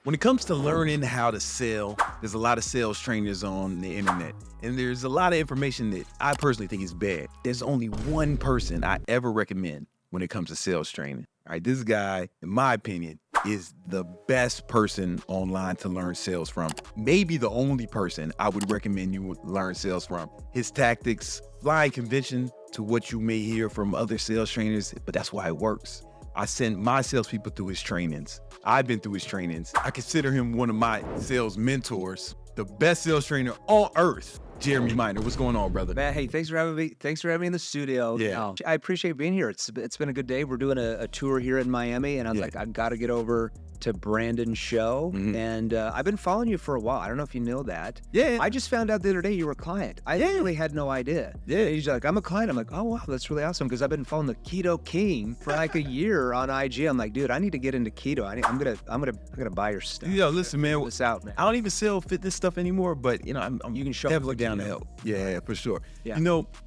When it comes to learning how to sell, there's a lot of sales trainers on the internet, and there's a lot of information that I personally think is bad. There's only one person I ever recommend when it comes to sales training. All right, this guy, in my opinion, is the best person online to learn sales from. Maybe the only person I would recommend you learn sales from. His tactics fly in convention to what you may hear from other sales trainers, but that's why it works. I send my salespeople through his trainings. I've been through his trainings. I consider him one of my sales mentors, the best sales trainer on earth. Jeremy Minor, what's going on, brother? Man, hey, thanks for having me. Thanks for having me in the studio. Yeah. I appreciate being here. It's been a good day. We're doing a tour here in Miami, and I was like, I've got to get over to Brandon's show. And I've been following you for a while. I don't know if you know that. Yeah. I just found out the other day you were a client. I really had no idea. Yeah. He's like, I'm a client. I'm like, oh wow, that's really awesome, because I've been following the Keto King for like a year on IG. I'm like, dude, I need to get into keto. I'm gonna buy your stuff. Yo, listen, man. This out, man. I don't even sell fitness stuff anymore, but you can show definitely what down you to do. help. Yeah, for sure. Yeah.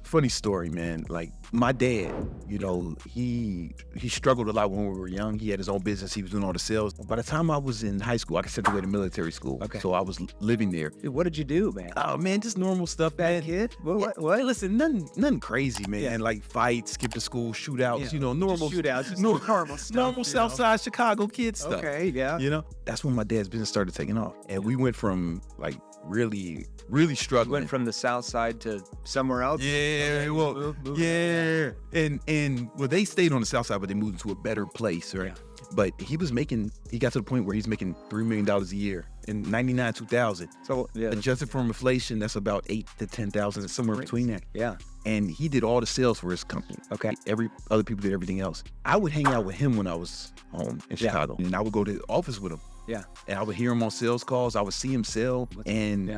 Funny story, man. Like my dad, he struggled a lot when we were young. He had his own business. He was doing all the sales. By the time I was in high school, I got sent away to military school. Okay. So I was living there. Dude, what did you do, man? Oh man, just normal stuff, man. Kid? What? Hey, listen, nothing crazy, man. Yeah. Like fights, skip to school, shootouts, Yeah. normal Just shootouts, just normal stuff, normal South Side Chicago kid stuff. Okay, yeah. That's when my dad's business started taking off, and we went from like really struggling. Went from the South Side to somewhere else. Yeah, well, yeah, and they stayed on the South Side, but they moved to a better place, right? Yeah. But he got to the point where he's making $3 million a year in 99, 2000. So Adjusted for inflation, that's about 8 to 10,000, somewhere between that. Yeah. And he did all the sales for his company. Okay. Every other people did everything else. I would hang out with him when I was home in Chicago, and I would go to the office with him. Yeah. And I would hear him on sales calls. I would see him sell, and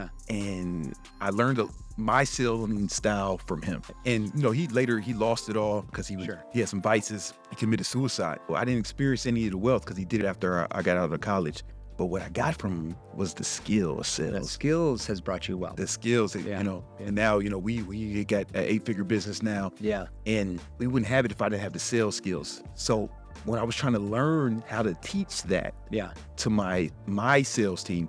I learned my selling style from him. And he lost it all because he had some vices. He committed suicide. Well, I didn't experience any of the wealth because he did it after I got out of college. But what I got from him was the skill of sales. The skills has brought you wealth. The skills, and now, we got an 8-figure business now. Yeah. And we wouldn't have it if I didn't have the sales skills. So when I was trying to learn how to teach that to my sales team,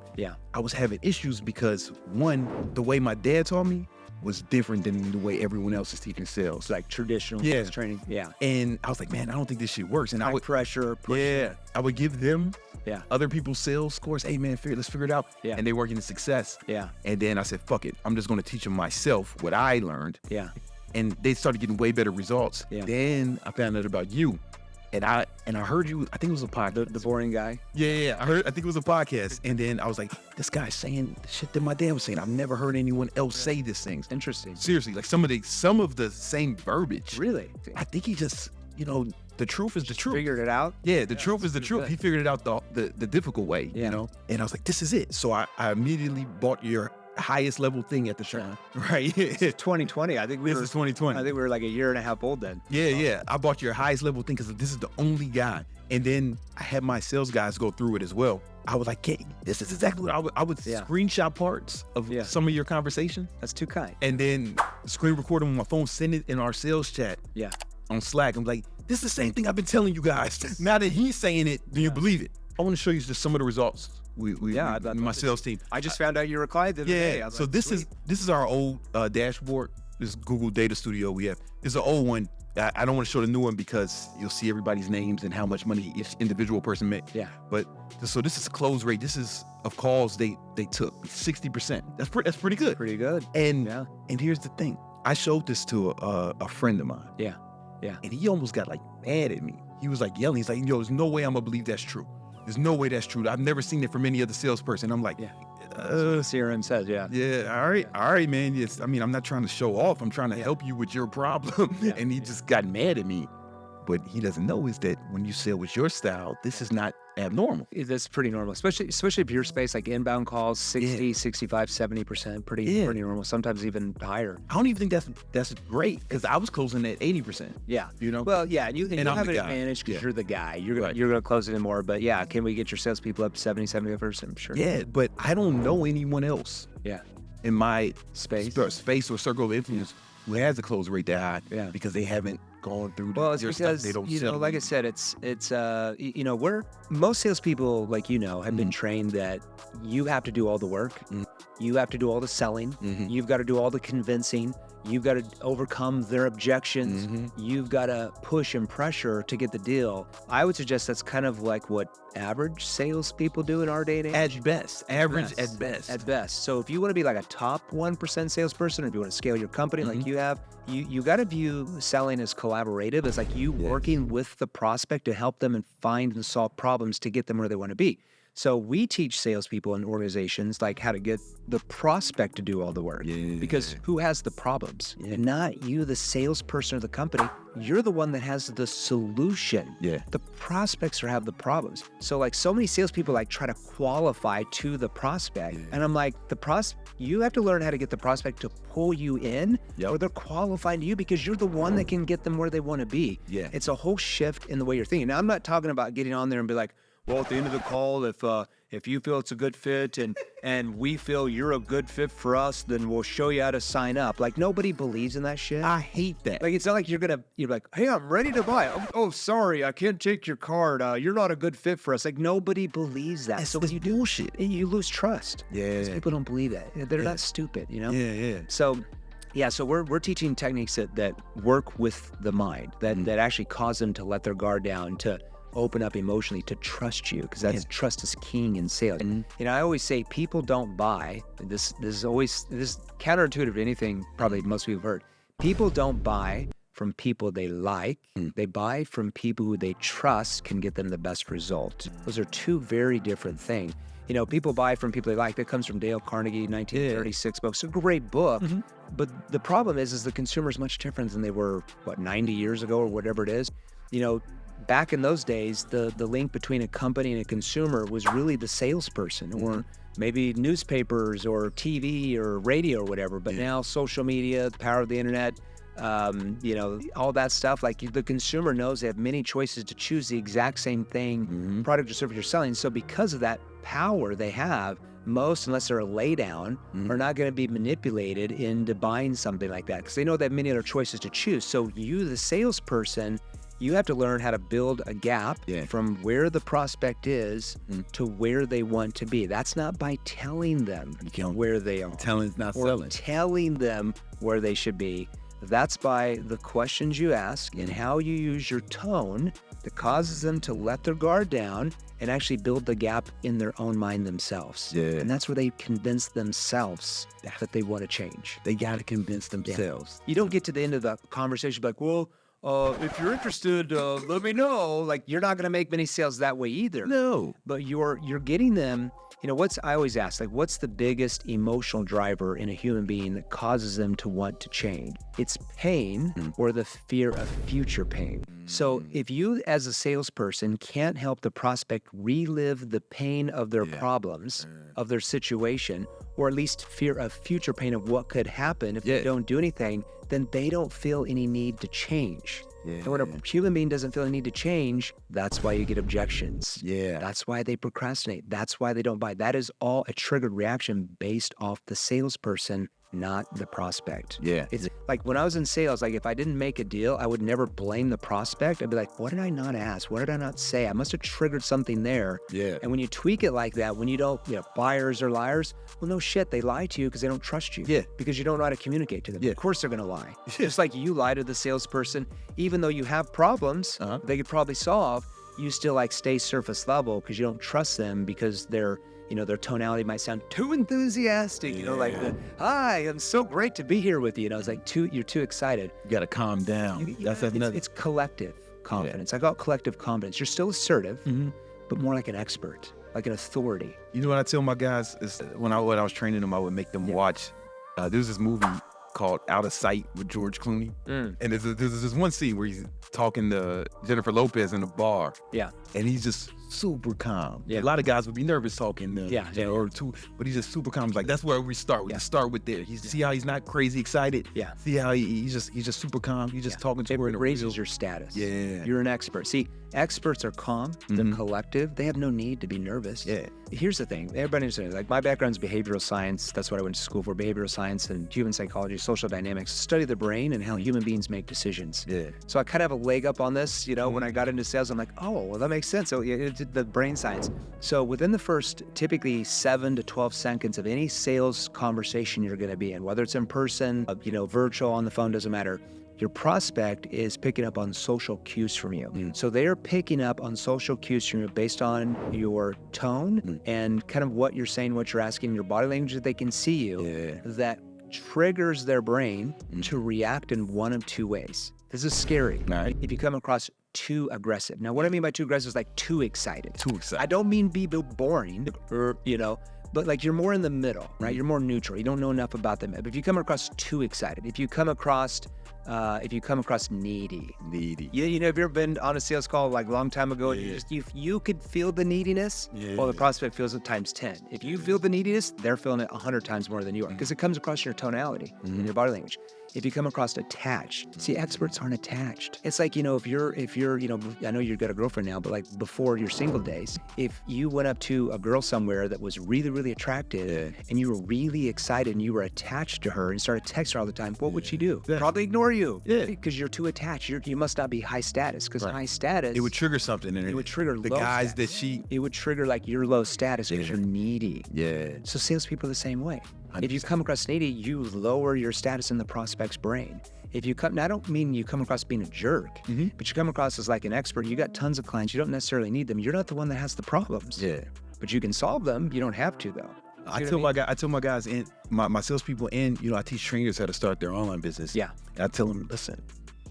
I was having issues because, one, the way my dad taught me was different than the way everyone else is teaching sales. Like traditional sales training. Yeah. And I was like, man, I don't think this shit works. And I would pressure. I would give them Yeah. other people's sales scores. Hey man, let's figure it out. Yeah. And they weren't getting success. Yeah. And then I said, fuck it. I'm just going to teach them myself what I learned. Yeah. And they started getting way better results. Yeah. Then I found out about you. And I heard you, I think it was a podcast. The boring guy. Yeah. I think it was a podcast. And then I was like, this guy's saying the shit that my dad was saying. I've never heard anyone else say these things. Interesting. Seriously, like some of the same verbiage. Really? I think he just, the truth is the truth. Figured it out? Yeah, the truth is the truth. good. He figured it out the difficult way, And I was like, this is it. So I immediately bought your highest level thing at the shop. Right? 2020. I think This is 2020. I think we were like a year and a half old then. Yeah. I bought your highest level thing because this is the only guy. And then I had my sales guys go through it as well. I was like, hey, this is exactly what I would screenshot parts of some of your conversation. That's too kind. And then screen record them on my phone, send it in our sales chat on Slack. I'm like, this is the same thing I've been telling you guys. Now that he's saying it, do you believe it? I want to show you just some of the results. My sales team. I just found out you were a client the other day. I was So like, this sweet. is our old dashboard. This Google Data Studio we have. It's an old one. I don't want to show the new one because you'll see everybody's names and how much money each individual person made. Yeah. But so this is a close rate. This is of calls they took 60%. That's pretty good. Pretty good. And here's the thing. I showed this to a friend of mine. Yeah. And he almost got like mad at me. He was like yelling. He's like, yo, there's no way I'm gonna believe that's true. There's no way that's true. I've never seen it from any other salesperson. I'm like, CRM says, all right, man. Yes, I mean, I'm not trying to show off. I'm trying to help you with your problem. And he just got mad at me. What he doesn't know is that when you sell with your style, this is not abnormal. That's pretty normal, especially if your space, like inbound calls, 60, 65, 70%, pretty normal, sometimes even higher. I don't even think that's great because I was closing at 80%. Yeah. Well, yeah, and you have an advantage because you're the guy. You're going to close it in more, but can we get your salespeople up to 70, 75%? Sure. Yeah, but I don't know anyone else in my space or circle of influence who has a close rate that high because they haven't going through it's your because, stuff. They don't like I said, most salespeople, like, have been trained that you have to do all the work. You have to do all the selling. You've got to do all the convincing. You've got to overcome their objections. You've got to push and pressure to get the deal. I would suggest that's kind of like what average salespeople do in our day and age. At best. Average at best. At best. So if you want to be like a top 1% salesperson, or if you want to scale your company like you have, you got to view selling as collaborative, as like you working with the prospect to help them and find and solve problems to get them where they want to be. So we teach salespeople in organizations like how to get the prospect to do all the work. Because who has the problems? Not you, the salesperson of the company. You're the one that has the solution. The prospects have the problems. So like so many salespeople like try to qualify to the prospect. And I'm like, you have to learn how to get the prospect to pull you in, or they're qualifying to you because you're the one that can get them where they want to be. It's a whole shift in the way you're thinking. Now, I'm not talking about getting on there and be like, well, at the end of the call, if you feel it's a good fit and we feel you're a good fit for us, then we'll show you how to sign up. Like, nobody believes in that shit. I hate that. Like, it's not like you're like, hey, I'm ready to buy. Oh, sorry, I can't take your card. You're not a good fit for us. Like, nobody believes that. So you bullshit. You lose trust. People don't believe that. They're not stupid, So we're teaching techniques that work with the mind, that actually cause them to let their guard down, to open up emotionally, to trust you, because that's trust is king in sales. I always say people don't buy. This is counterintuitive to anything probably most people have heard. People don't buy from people they like. They buy from people who they trust can get them the best result. Those are two very different things. People buy from people they like. That comes from Dale Carnegie, 1936 book. It's a great book. But the problem is the consumer is much different than they were, 90 years ago or whatever it is. Back in those days, the link between a company and a consumer was really the salesperson, or maybe newspapers or TV or radio or whatever. But now social media, the power of the internet, all that stuff, like the consumer knows they have many choices to choose the exact same thing, product or service you're selling. So because of that power they have, most, unless they're a laydown, are not going to be manipulated into buying something like that, because they know they have many other choices to choose. So you, the salesperson, you have to learn how to build a gap from where the prospect is to where they want to be. That's not by telling them where they are. Telling's not selling. Telling them where they should be. That's by the questions you ask and how you use your tone that causes them to let their guard down and actually build the gap in their own mind themselves. And that's where they convince themselves that they want to change. They got to convince themselves. You don't get to the end of the conversation like, well, if you're interested, let me know. Like, you're not going to make many sales that way either. No. But you're getting them. I always ask, like, what's the biggest emotional driver in a human being that causes them to want to change? It's pain or the fear of future pain. So if you, as a salesperson, can't help the prospect relive the pain of their problems, of their situation, or at least fear of future pain of what could happen if they don't do anything, then they don't feel any need to change. And when a human being doesn't feel a need to change, that's why you get objections. That's why they procrastinate. That's why they don't buy. That is all a triggered reaction based off the salesperson, not the prospect. It's like when I was in sales, like if I didn't make a deal, I would never blame the prospect. I'd be like, what did I not ask? What did I not say? I must have triggered something there. And when you tweak it like that, when you don't, buyers are liars. Well, no shit, they lie to you because they don't trust you. Because you don't know how to communicate to them. Of course they're going to lie. Just like you lie to the salesperson, even though you have problems they could probably solve, you still like stay surface level because you don't trust them because they're, their tonality might sound too enthusiastic, like, hi, I'm so great to be here with you. It's like, you're too excited. You got to calm down. It's collective confidence. I call it collective confidence. You're still assertive, but more like an expert, like an authority. You know what I tell my guys is when I was training them, I would make them watch. There's this movie called Out of Sight with George Clooney. And there's this one scene where he's talking to Jennifer Lopez in a bar. And he's just super calm. Yeah. A lot of guys would be nervous talking. Or two, but he's just super calm. Like that's where we start. We just start with there. See how he's not crazy excited. Yeah. See how he's just super calm. He's just talking to her. It raises your status. Yeah. You're an expert. See, experts are calm. They're collective. They have no need to be nervous. Yeah. Here's the thing. Everybody understands. Like my background is behavioral science. That's what I went to school for. Behavioral science and human psychology, social dynamics. Study the brain and how human beings make decisions. Yeah. So I kind of have a leg up on this. When I got into sales, I'm like, oh, well, that makes sense. So it's the brain science. So within the first typically 7 to 12 seconds of any sales conversation you're going to be in, whether it's in person, virtual, on the phone, doesn't matter. Your prospect is picking up on social cues from you. So they're picking up on social cues from you based on your tone and kind of what you're saying, what you're asking, your body language that they can see you, that triggers their brain to react in one of two ways. This is scary. Right. If you come across too aggressive. Now, what I mean by too aggressive is like too excited. Too excited. I don't mean be boring or, but like you're more in the middle, right? You're more neutral. You don't know enough about them. But if you come across too excited, if you come across needy. Have you ever been on a sales call like a long time ago and you could feel the neediness? Well, the prospect feels it times 10. If you feel the neediness, they're feeling it 100 times more than you are because it comes across your tonality and your body language. If you come across attached, see, experts aren't attached. It's like, if you're, I know you've got a girlfriend now, but like before your single days, if you went up to a girl somewhere that was really, really attractive and you were really excited and you were attached to her and started texting her all the time, what would she do? Probably ignore you. Because you're too attached. You must not be high status because high status. It would trigger something in it. It would trigger the low guys status. that It would trigger like your low status because you're needy. Yeah. So salespeople are the same way. 100%. If you come across needy, you lower your status in the prospect's brain. If you come, now I don't mean you come across being a jerk, but you come across as like an expert. You got tons of clients. You don't necessarily need them. You're not the one that has the problems. Yeah. But you can solve them. You don't have to though. I tell my guys and my salespeople and I teach trainers how to start their online business. Yeah. And I tell them, listen,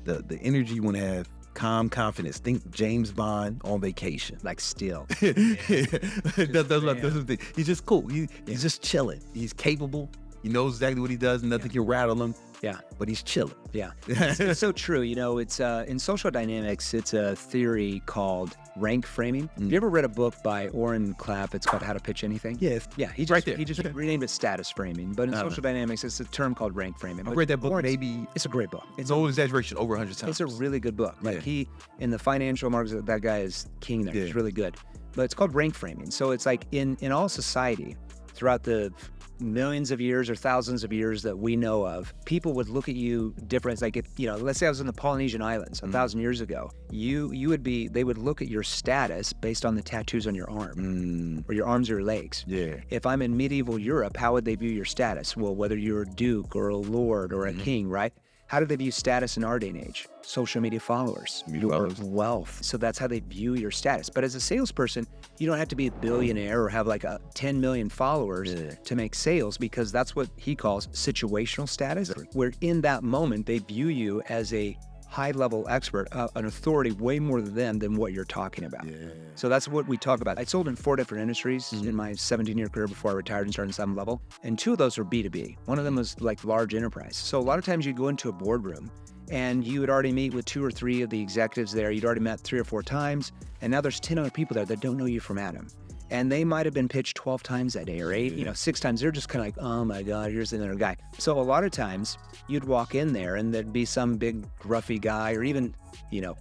the energy you want to have, calm confidence. Think James Bond on vacation. Like still. That's the thing. He's just cool. He's just chilling. He's capable. He knows exactly what he does. Nothing can rattle him. Yeah. But he's chilling. Yeah. It's so true. It's in social dynamics, it's a theory called rank framing. Have you ever read a book by Orrin Clapp? It's called How to Pitch Anything? Yes. Yeah. He just renamed it status framing. But in social dynamics, it's a term called rank framing. I read that book maybe. It's a great book. It's no exaggeration, over 100 times. It's a really good book. Like he, in the financial markets, that guy is king there. He's really good. But it's called rank framing. So it's like in all society, throughout the millions of years or thousands of years that we know of, people would look at you different. It's like if, let's say I was in the Polynesian Islands 1,000 years ago, they would look at your status based on the tattoos on your arm or your arms or your legs. Yeah. If I'm in medieval Europe, how would they view your status? Well, whether you're a duke or a lord or a king, right? How do they view status in our day and age? Social media followers, your wealth. So that's how they view your status. But as a salesperson, you don't have to be a billionaire or have like 10 million followers to make sales, because that's what he calls situational status, where in that moment, they view you as a high-level expert, an authority way more than them than what you're talking about. Yeah. So that's what we talk about. I sold in 4 different industries in my 17-year career before I retired and started in some level, and 2 of those were B2B. One of them was like large enterprise. So a lot of times you go into a boardroom and you would already meet with 2 or 3 of the executives there. You'd already met 3 or 4 times, and now there's 10 other people there that don't know you from Adam. And they might have been pitched 12 times that day or 8, 6 times. They're just kind of like, oh my God, here's another guy. So a lot of times you'd walk in there and there'd be some big gruffy guy, or even,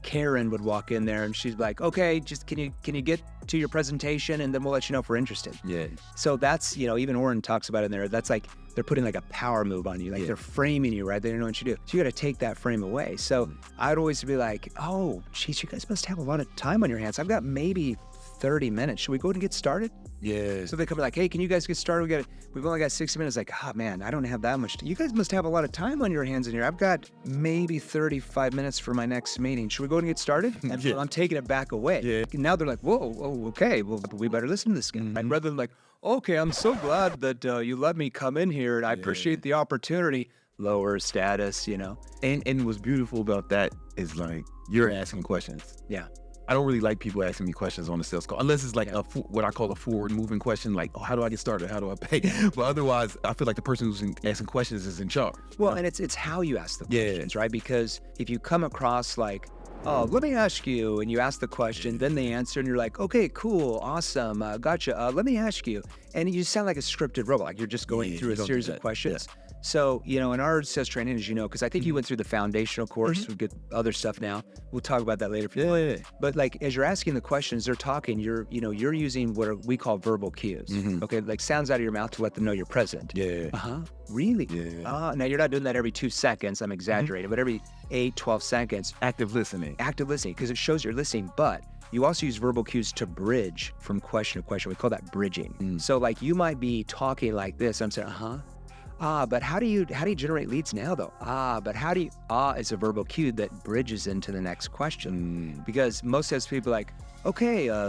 Karen would walk in there and she's like, okay, just can you get to your presentation and then we'll let you know if we're interested. Yeah. So that's, even Orrin talks about it in there. That's like, they're putting like a power move on you. Like they're framing you, right? They don't know what you do. So you got to take that frame away. So I'd always be like, oh, geez, you guys must have a lot of time on your hands. I've got maybe 30 minutes. Should we go and get started? Yeah. So they come like, hey, can you guys get started? We've only got 60 minutes. Like, oh man, I don't have that much. You guys must have a lot of time on your hands in here. I've got maybe 35 minutes for my next meeting. Should we go and get started? And so I'm taking it back away. Yeah. And now they're like, whoa, okay, well, we better listen to this guy. And rather than like, okay, I'm so glad that you let me come in here and I appreciate the opportunity. Lower status, And what's beautiful about that is like, you're asking questions. Yeah. I don't really like people asking me questions on the sales call, unless it's like what I call a forward-moving question, like, oh, how do I get started? How do I pay? But otherwise, I feel like the person who's asking questions is in charge. Well, and it's how you ask the questions, right? Because if you come across like let me ask you, and you ask the question, then they answer, and you're like, okay, cool, awesome, gotcha. Let me ask you, and you sound like a scripted robot, like you're just going through a series of questions. Yeah. So, in our sales training, as you know, because I think you went through the foundational course, we get other stuff now. We'll talk about that later. Yeah. But like, as you're asking the questions, they're talking, you're using what we call verbal cues. Okay, like sounds out of your mouth to let them know you're present. Yeah. Really? Yeah. Now you're not doing that every 2 seconds. I'm exaggerating, but every 8, 12 seconds. Active listening, because it shows you're listening. But you also use verbal cues to bridge from question to question. We call that bridging. So like, you might be talking like this. I'm saying, but how do you generate leads now though? But how do you, is a verbal cue that bridges into the next question. Because most salespeople are like,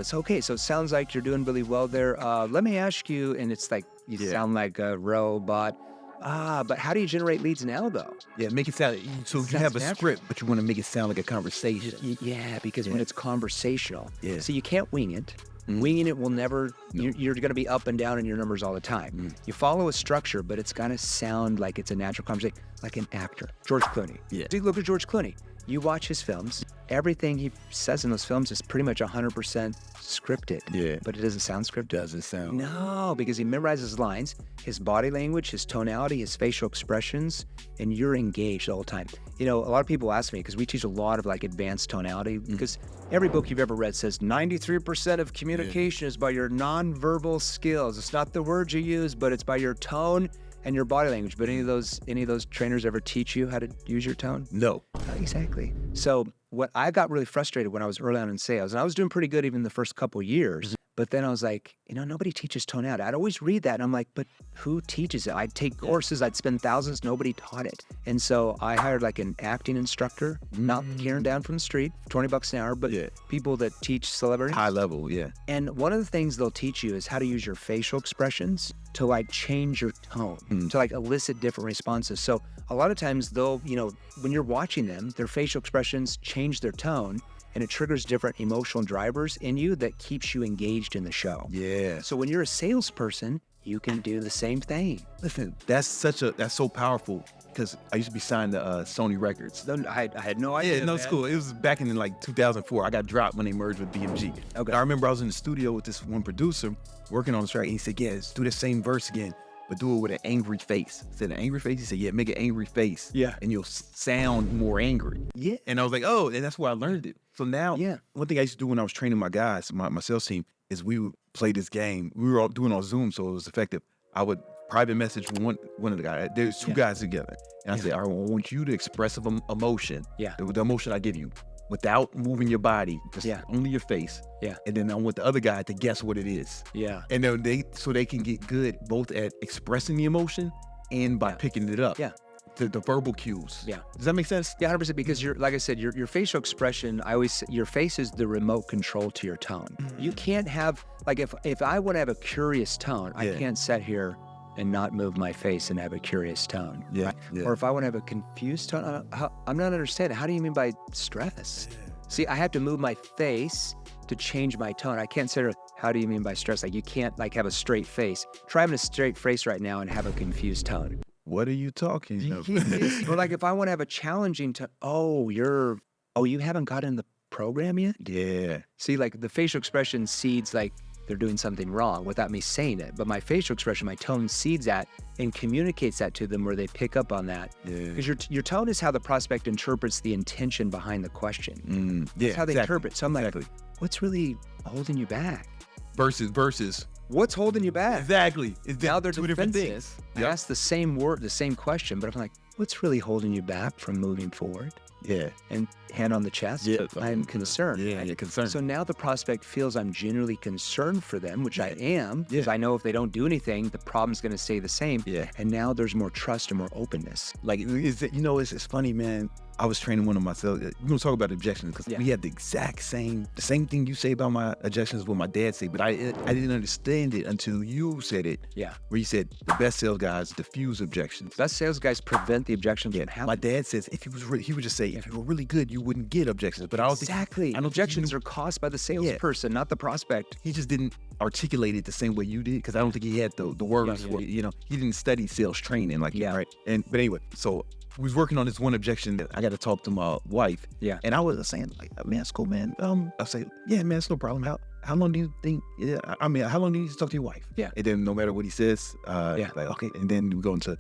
so it sounds like you're doing really well there. Let me ask you, and it's like, you sound like a robot. But how do you generate leads now though? Yeah, make it sound, so you have a script, but you want to make it sound like a conversation. Yeah, because when it's conversational, so you can't wing it. Winging it will never, you're going to be up and down in your numbers all the time. You follow a structure, but it's got to sound like it's a natural conversation, like an actor. George Clooney. Yeah. Dude, look at George Clooney. You watch his films, everything he says in those films is pretty much 100% scripted. Yeah. But it doesn't sound scripted. Doesn't sound. No, because he memorizes lines, his body language, his tonality, his facial expressions, and you're engaged all the time. A lot of people ask me, because we teach a lot of like advanced tonality, because every book you've ever read says 93% of communication is by your nonverbal skills. It's not the words you use, but it's by your tone and your body language. But any of those trainers ever teach you how to use your tone? No. Exactly. So what I got really frustrated when I was early on in sales, and I was doing pretty good even the first couple of years, but then I was like, nobody teaches tonality. I'd always read that, and I'm like, but who teaches it? I'd take courses, I'd spend thousands, nobody taught it. And so I hired like an acting instructor, not Karen down from the street, $20 an hour, but people that teach celebrities. High level, yeah. And one of the things they'll teach you is how to use your facial expressions to like change your tone, to like elicit different responses. So a lot of times they'll, when you're watching them, their facial expressions change their tone, and it triggers different emotional drivers in you that keeps you engaged in the show. Yeah. So when you're a salesperson, you can do the same thing. Listen, that's so powerful, because I used to be signed to Sony Records. I had no idea. Yeah, no, it's cool. It was back in like 2004. I got dropped when they merged with BMG. Okay. I remember I was in the studio with this one producer working on the track, and he said, let's do the same verse again, but do it with an angry face. I said, an angry face? He said, make an angry face. Yeah. And you'll sound more angry. Yeah. And I was like, and that's where I learned it. So now, one thing I used to do when I was training my guys, my sales team, is we would play this game. We were all doing it on Zoom, so it was effective. I would private message one of the guys. There's two guys together. And I said, I want you to express emotion, the emotion I give you, without moving your body, just only your face. Yeah. And then I want the other guy to guess what it is. Yeah. And then they can get good both at expressing the emotion and by picking it up. Yeah. The verbal cues. Yeah. Does that make sense? Yeah, 100%. Because like I said, your facial expression, I always say, your face is the remote control to your tone. You can't have, like, if I want to have a curious tone, I can't sit here and not move my face and have a curious tone. Yeah. Right? Or if I want to have a confused tone, I'm not understanding. How do you mean by stress? See, I have to move my face to change my tone. I can't say, how do you mean by stress? Like, you can't like have a straight face. Try having a straight face right now and have a confused tone. What are you talking about? But like, if I want to have a challenging tone, you haven't gotten the program yet? Yeah. See, like the facial expression seeds like they're doing something wrong without me saying it. But my facial expression, my tone seeds that and communicates that to them where they pick up on that. Yeah. Because your tone is how the prospect interprets the intention behind the question. That's how they interpret. So I'm like, what's really holding you back? Versus. What's holding you back? Exactly. Now they're two different things. I ask the same word, the same question, but I'm like, what's really holding you back from moving forward? Yeah. And hand on the chest, I'm concerned. Yeah, you're concerned. So now the prospect feels I'm genuinely concerned for them, which I am, because I know if they don't do anything, the problem's going to stay the same. Yeah. And now there's more trust and more openness. Like, it's funny, man. I was training one of my sales. We're going to talk about objections, because we had the same thing you say about my objections what my dad said, but I didn't understand it until you said it. Yeah. Where you said the best sales guys diffuse objections. Best sales guys prevent the objections from happening. My dad says he would just say, if you were really good, you wouldn't get objections. But I don't think objections are caused by the salesperson, not the prospect. He just didn't articulate it the same way you did, because I don't think he had the words for it. You know, he didn't study sales training like you, right? But anyway, so we was working on this one objection that I got to talk to my wife. Yeah. And I was saying, like, man, it's cool, man. I say, yeah, man, it's no problem. How long do you think? Yeah, I mean, how long do you need to talk to your wife? Yeah. And then no matter what he says, like, okay. And then we go into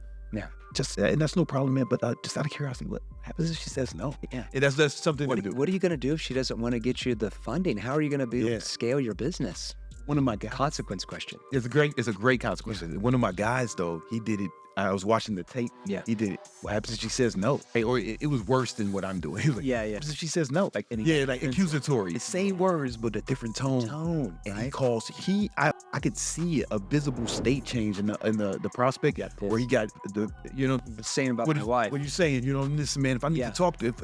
just, and that's no problem, man. But just out of curiosity, what happens if she says no? Yeah. And that's something to do. What are you gonna do if she doesn't want to get you the funding? How are you gonna be able to scale your business? One of my guys. Consequence question. It's a great consequence. Yeah. One of my guys, though, he did it. I was watching the tape. Yeah. He did it. What happens if she says no? Hey, or it was worse than what I'm doing. He was like, what happens if she says no? Like, like accusatory. The same words, but a different tone. And he calls, I could see a visible state change in the prospect where he got the, saying about my wife. What are you saying? Listen, man, if I need to talk to,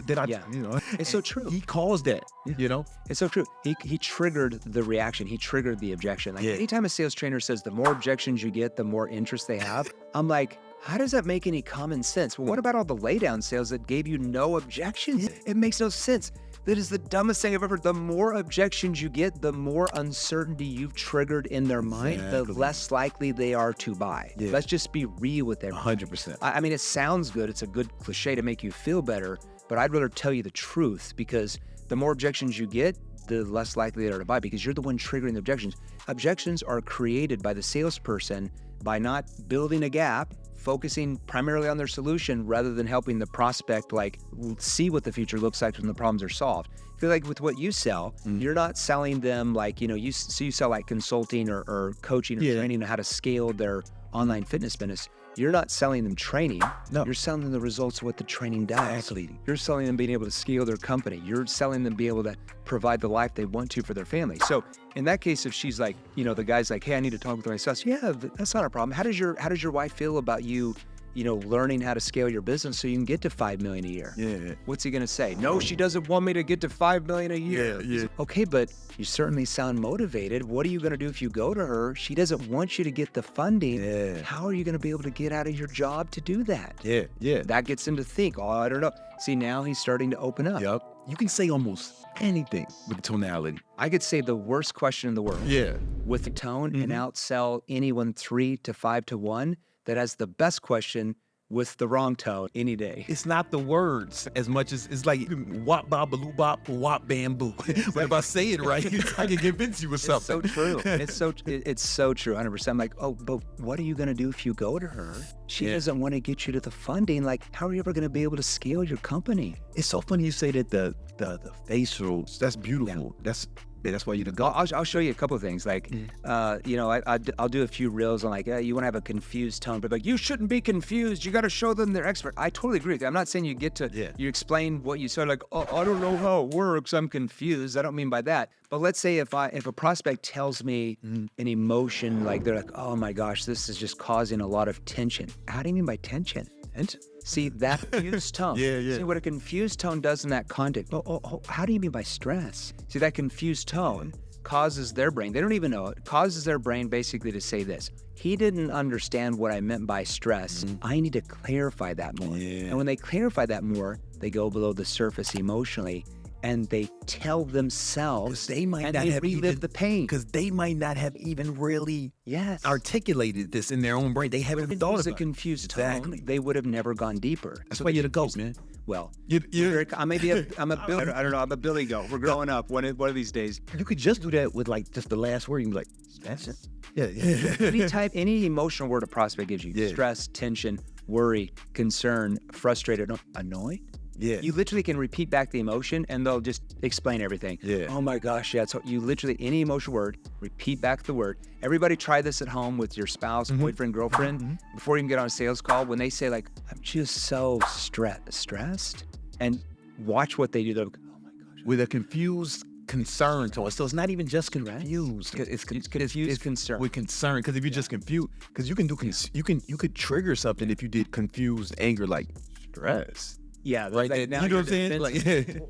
It's so true. He calls that, It's so true. He triggered the reaction. He triggered the objection. Like anytime a sales trainer says the more objections you get, the more interest they have, I'm like, how does that make any common sense? Well, what about all the laydown sales that gave you no objections? It makes no sense. That is the dumbest thing I've ever heard. The more objections you get, the more uncertainty you've triggered in their mind, the less likely they are to buy. Yeah. Let's just be real with everyone. 100%. I mean, it sounds good. It's a good cliche to make you feel better, but I'd rather tell you the truth, because the more objections you get, the less likely they are to buy, because you're the one triggering the objections. Objections are created by the salesperson by not building a gap, focusing primarily on their solution rather than helping the prospect see what the future looks like when the problems are solved. I feel like with what you sell, you're not selling them like, you sell like consulting or coaching or training on how to scale their online fitness business. You're not selling them training. No. You're selling them the results of what the training does. Exactly. You're selling them being able to scale their company. You're selling them being able to provide the life they want to for their family. So in that case, if she's like, the guy's like, hey, I need to talk with my spouse. Yeah, that's not a problem. How does your wife feel about you, learning how to scale your business so you can get to $5 million a year? Yeah. What's he going to say? No, she doesn't want me to get to $5 million a year. Yeah. Okay, but you certainly sound motivated. What are you going to do if you go to her? She doesn't want you to get the funding. Yeah. How are you going to be able to get out of your job to do that? Yeah. That gets him to think, I don't know. See, now he's starting to open up. Yep. You can say almost anything with the tonality. I could say the worst question in the world. Yeah. With the tone and outsell anyone 3 to 5 to 1 that has the best question with the wrong tone any day. It's not the words as much as it's like wop bop baloo bop wop bamboo. But if I say it right, I can convince you of something. It's so true. It's so true. 100%. I'm like, but what are you gonna do if you go to her? She doesn't want to get you to the funding. Like, how are you ever gonna be able to scale your company? It's so funny you say that the facials. That's beautiful. Yeah. That's why you the go. I'll show you a couple of things. Like, I'll do a few reels on like, you want to have a confused tone, but like, you shouldn't be confused. You got to show them they're expert. I totally agree with you. I'm not saying you get to, you explain what you said, like, I don't know how it works. I'm confused. I don't mean by that. But let's say if a prospect tells me an emotion, like they're like, oh my gosh, this is just causing a lot of tension. How do you mean by tension? See, that confused tone. See, what a confused tone does in that context. How do you mean by stress? See, that confused tone causes their brain, they don't even know it, causes their brain basically to say this. He didn't understand what I meant by stress. I need to clarify that more. And when they clarify that more, they go below the surface emotionally and they tell themselves they might and not they have relive the pain. Because they might not have even really articulated this in their own brain. They haven't thought about it. A confused tone, they would have never gone deeper. That's why you're the ghost, man. Well, I'm a Billy. I don't know. I'm a Billy goat. We're growing up. One of these days. You could just do that with like just the last word. You can be like, that's it. Yeah. Any emotional word a prospect gives you: stress, tension, worry, concern, frustrated, annoyed. Yeah. You literally can repeat back the emotion and they'll just explain everything. Yeah. Oh my gosh, yeah. So you literally, any emotional word, repeat back the word. Everybody try this at home with your spouse, boyfriend, girlfriend, before you can get on a sales call. When they say like, I'm just so stressed, and watch what they do. They're like, oh my gosh. With a confused concern to us. So it's not even just confused. It's confused concern. With concern, because if you're just confused, because you could trigger something if you did confused anger, like stress. Yeah, right. Like, now you know what I'm saying? Like,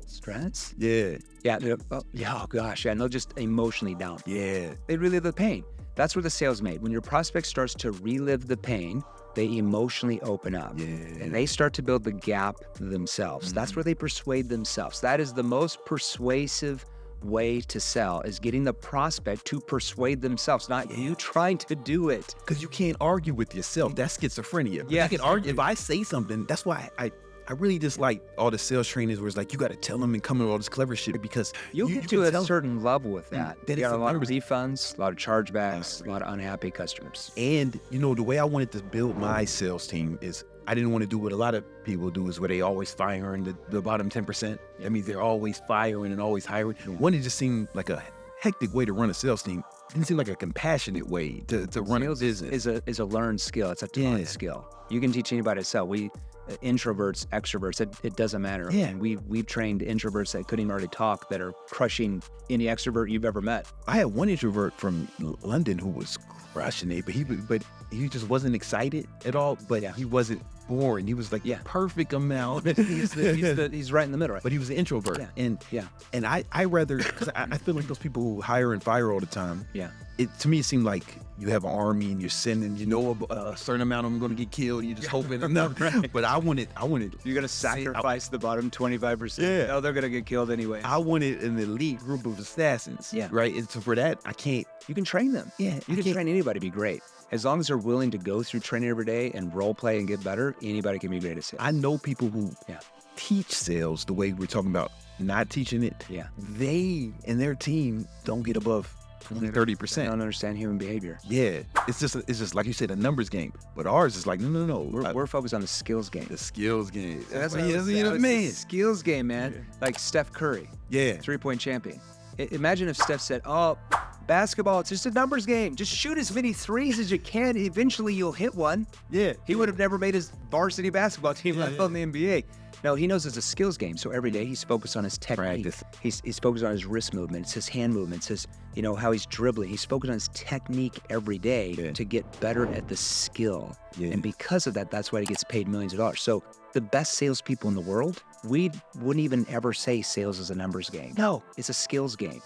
stress. Yeah. Oh gosh. Yeah. And they'll just emotionally down. Yeah. They relive the pain. That's where the sale's made. When your prospect starts to relive the pain, they emotionally open up. Yeah. And they start to build the gap themselves. That's where they persuade themselves. That is the most persuasive way to sell is getting the prospect to persuade themselves, not you trying to do it. Because you can't argue with yourself. That's schizophrenia. Yeah. I can argue. If I say something, that's why I really dislike all the sales trainers where it's like, you got to tell them and come with all this clever shit, because you'll get to a certain level with that. Then you got a lot of refunds, a lot of chargebacks, a lot of unhappy customers. And, the way I wanted to build my sales team is I didn't want to do what a lot of people do, is where they always firing the bottom 10%. That means they're always firing and always hiring. One, it just seemed like a hectic way to run a sales team. It didn't seem like a compassionate way to run a business. Is a learned skill. It's a taught skill. You can teach anybody to sell. Introverts, extroverts, it doesn't matter. Yeah. And we've trained introverts that couldn't even already talk that are crushing any extrovert you've ever met. I had one introvert from London who was crushing it, but he just wasn't excited at all. But he wasn't boring. He was like perfect amount. he's right in the middle. Right? But he was an introvert. Yeah. And I rather, because I feel like those people who hire and fire all the time. Yeah. To me, it seemed like you have an army and you're sending, a certain amount of them going to get killed. And you're just hoping enough. Right. But I wanted. You're going to sacrifice the bottom 25%. Yeah. No, they're going to get killed anyway. I wanted an elite group of assassins. Yeah. Right. And so for that, I can't. You can train them. Yeah. You can train anybody to be great. As long as they're willing to go through training every day and role play and get better, anybody can be great at sales. I know people who teach sales the way we're talking about not teaching it. Yeah. They and their team don't get above 20-30%. They don't understand human behavior. Yeah. It's just like you said, a numbers game. But ours is like, no. We're focused on the skills game. The skills game. That's what what man. The skills game, man. Yeah. Like Steph Curry. Yeah. 3-point champion. Imagine if Steph said, basketball, it's just a numbers game. Just shoot as many threes as you can. Eventually you'll hit one. Yeah. He would have never made his varsity basketball team, let alone the NBA. No, he knows it's a skills game. So every day he's focused on his technique. Practice. He's focused on his wrist movements, his hand movements, his, how he's dribbling. He's focused on his technique every day to get better at the skill. Yeah. And because of that, that's why he gets paid millions of dollars. So the best salespeople in the world, we wouldn't even ever say sales is a numbers game. No, it's a skills game.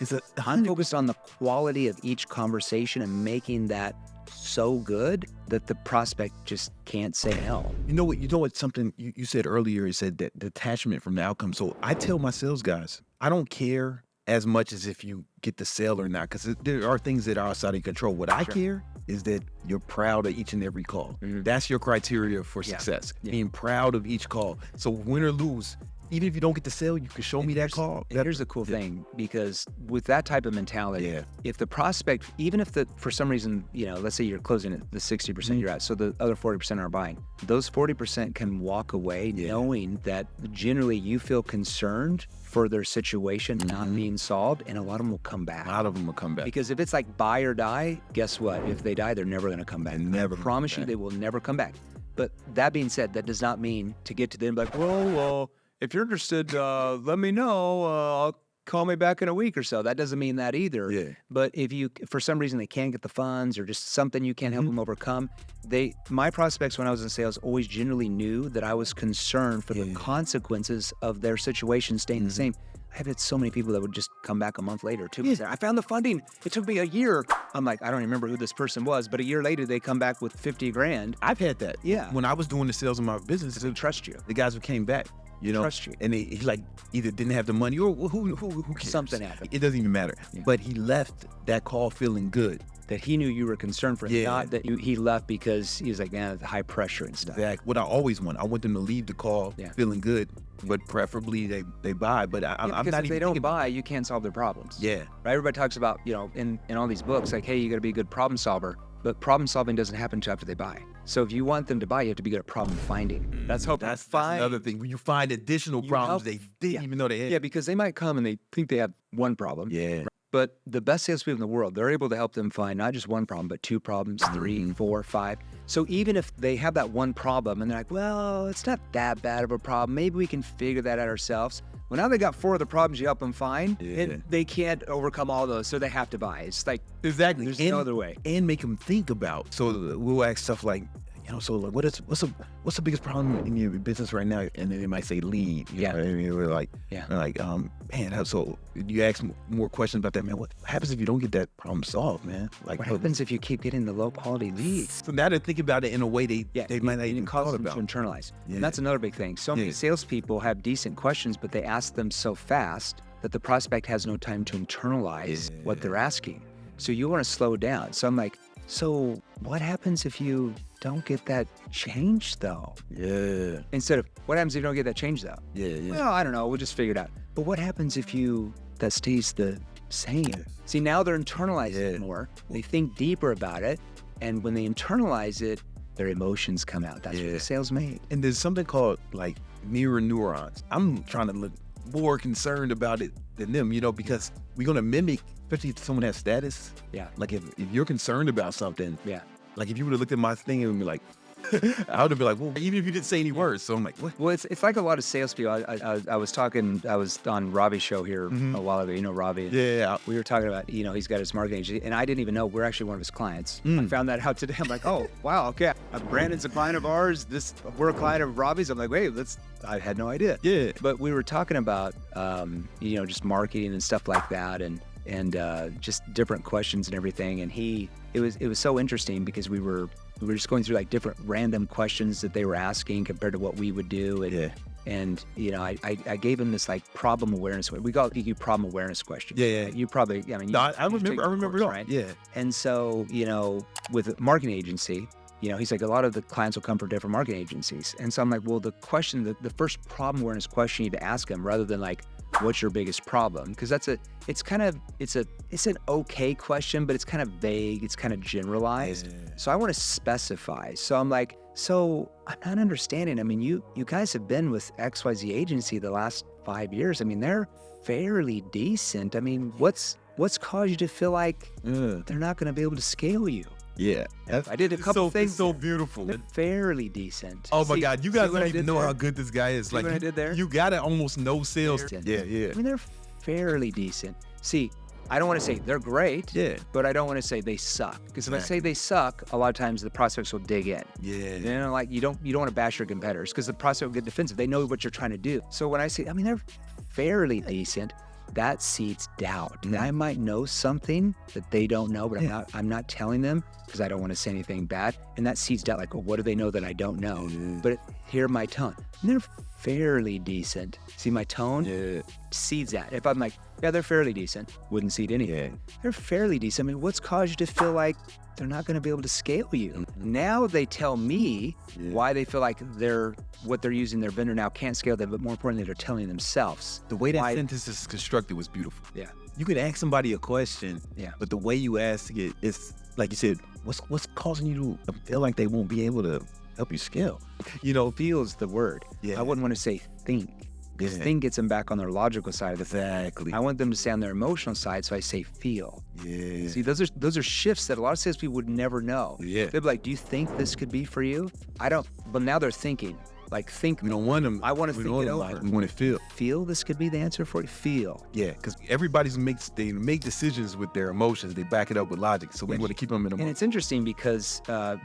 I'm focused on the quality of each conversation and making that so good that the prospect just can't say no. You know what? Something you said earlier. You said that detachment from the outcome. So I tell my sales guys, I don't care as much as if you get the sale or not, because there are things that are outside of your control. What I care is that you're proud of each and every call. Mm-hmm. That's your criteria for success. Yeah. Being proud of each call. So win or lose, even if you don't get the sale, you can show me that call. Here's the cool thing, because with that type of mentality, if the prospect, even if for some reason, let's say you're closing at the 60% you're at, so the other 40% are buying, those 40% can walk away knowing that generally you feel concerned for their situation not being solved, and a lot of them will come back. Because if it's like buy or die, guess what? If they die, they're never going to come back. I promise you, they will never come back. But that being said, that does not mean to get to them like, well, if you're interested, let me know. Call me back in a week or so. That doesn't mean that either. Yeah. But if for some reason they can't get the funds or just something you can't help them overcome, my prospects when I was in sales always generally knew that I was concerned for the consequences of their situation staying the same. I've had so many people that would just come back a month later too. Yeah. I found the funding. It took me a year. I'm like, I don't remember who this person was, but a year later they come back with 50 grand. I've had that. Yeah. When I was doing the sales of my business, they trust you. The guys who came back. Trust you. And he like either didn't have the money or who cares? Something happened. It doesn't even matter. Yeah. But he left that call feeling good. That he knew you were concerned for him, not that he left because he was like, high pressure and stuff. Exactly. What I always want, I want them to leave the call feeling good, but preferably they buy. But I'm not even. If they don't buy, you can't solve their problems. Yeah. Right? Everybody talks about, in all these books, like, hey, you got to be a good problem solver. But problem solving doesn't happen until after they buy. So if you want them to buy, you have to be good at problem finding. That's another thing. When you find additional problems they didn't even know they had. Yeah, because they might come and they think they have one problem. Yeah. Right? But the best salespeople in the world, they're able to help them find not just one problem, but 2 problems, 3, 4, 5. So even if they have that one problem and they're like, well, it's not that bad of a problem. Maybe we can figure that out ourselves. Well, now they got 4 of the problems you help them find, and they can't overcome all those, so they have to buy. It's like, exactly. There's no other way. And make them think about. So we'll ask stuff like, so like, what's the biggest problem in your business right now? And then they might say lead. We're like, man. So you ask more questions about that, man. What happens if you don't get that problem solved, man? Like, what happens if you keep getting the low quality leads? So now they think about it in a way they might not even thought about. To internalize. Yeah. And that's another big thing. So many salespeople have decent questions, but they ask them so fast that the prospect has no time to internalize what they're asking. So you want to slow down. So I'm like, so what happens if you don't get that change though? Yeah. Instead of, what happens if you don't get that change though? Yeah. Well, I don't know. We'll just figure it out. But what happens if that stays the same? See, now they're internalizing it more. They think deeper about it. And when they internalize it, their emotions come out. That's what the sales made. And there's something called like mirror neurons. I'm trying to look more concerned about it than them, because we're going to mimic, especially if someone has status. Yeah. Like if you're concerned about something. Yeah. Like if you would have looked at my thing and be like, I would have been like, well, even if you didn't say any words. So I'm like, what? Well, it's like a lot of salespeople. I was on Robbie's show here a while ago. Robbie. Yeah. We were talking about, he's got his marketing agency, and I didn't even know we're actually one of his clients. I found that out today. I'm like, oh, wow, okay. Brandon's a client of ours. We're a client of Robbie's. I'm like, wait, I had no idea. Yeah. But we were talking about, just marketing and stuff like that, and just different questions and everything. And it was so interesting because we were just going through like different random questions that they were asking compared to what we would do. And I gave him this like problem awareness. We call it EQ problem awareness question. Yeah. You probably, I remember it, right? Yeah. And so, with a marketing agency, he's like, a lot of the clients will come from different marketing agencies. And so I'm like, well, the the first problem awareness question you need to ask him, rather than like, what's your biggest problem? Because it's an okay question, but it's kind of vague. It's kind of generalized. Yeah. So I want to specify. So I'm like, so I'm not understanding. I mean, you guys have been with XYZ agency the last 5 years. I mean, they're fairly decent. I mean, what's caused you to feel like they're not going to be able to scale you? Yeah. I did a couple things. It's so beautiful. They're fairly decent. Oh my God. You guys don't even know how good this guy is. See what I did there? You got to almost know sales. Yeah. I mean, they're fairly decent. See, I don't want to say they're great, but I don't want to say they suck. Because if I say they suck, a lot of times the prospects will dig in. Yeah. Like you don't want to bash your competitors because the prospect will get defensive. They know what you're trying to do. So when I say, I mean, they're fairly decent, that seeds doubt. And I might know something that they don't know, but I'm not telling them because I don't want to say anything bad. And that seeds doubt, like, well, what do they know that I don't know? But hear my tone. And they're fairly decent. See my tone? Seeds that. If I'm like, yeah, they're fairly decent, wouldn't seed anything. They're fairly decent. I mean, what's caused you to feel like they're not going to be able to scale you? Now they tell me why they feel like what they're using their vendor now can't scale them, but more importantly, they're telling themselves. The way that sentence is constructed was beautiful. Yeah. You could ask somebody a question, but the way you ask it, it's like you said, what's causing you to feel like they won't be able to help you scale? Feel is the word. I wouldn't want to say think. Because think gets them back on their logical side. Exactly. I want them to stay on their emotional side, so I say feel. Yeah. See, those are shifts that a lot of salespeople would never know. Yeah. They'd be like, do you think this could be for you? I don't, but now they're thinking. Like, think. We don't want them. I want to think it over. We want to feel. Feel this could be the answer for you? Feel. Yeah, because they make decisions with their emotions. They back it up with logic. So we want to keep them in the moment. And it's interesting because, like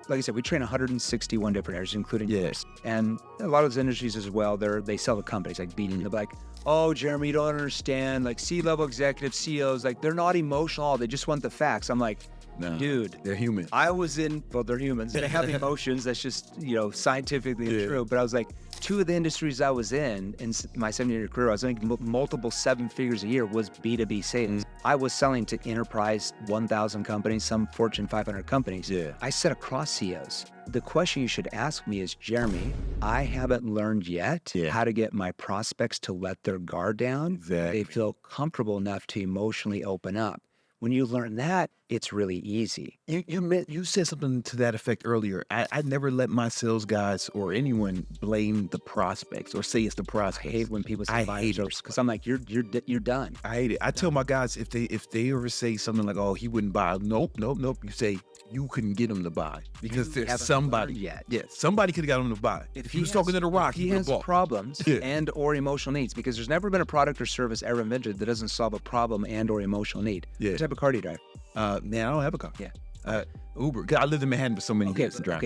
I said, we train 161 different areas, including yours. And a lot of those industries as well, they sell to companies like BD. They're like, oh, Jeremy, you don't understand. Like C-level executives, CEOs, like they're not emotional. They just want the facts. I'm like, no, dude, they're human. They're humans. They have emotions. That's just, scientifically true. But I was like, two of the industries I was in my 7-year career, I was making multiple 7 figures a year was B2B sales. I was selling to enterprise 1,000 companies, some Fortune 500 companies. Yeah. I sat across CEOs. The question you should ask me is, Jeremy, I haven't learned yet how to get my prospects to let their guard down. Exactly. They feel comfortable enough to emotionally open up. When you learn that, it's really easy. You said something to that effect earlier. I never let my sales guys or anyone blame the prospects or say it's the prospects. I hate when people say buyers because I'm like, you're done. I hate it. I tell my guys if they ever say something like, oh, he wouldn't buy. Nope. You say you couldn't get him to buy because there's somebody. Yeah, somebody could have got him to buy. If he was talking to the Rock, he has problems and or emotional needs, because there's never been a product or service ever invented that doesn't solve a problem and or emotional need. Yeah. What type of car do you drive? Man, I don't have a car. Yeah. Uber. 'Cause I lived in Manhattan for so many years. But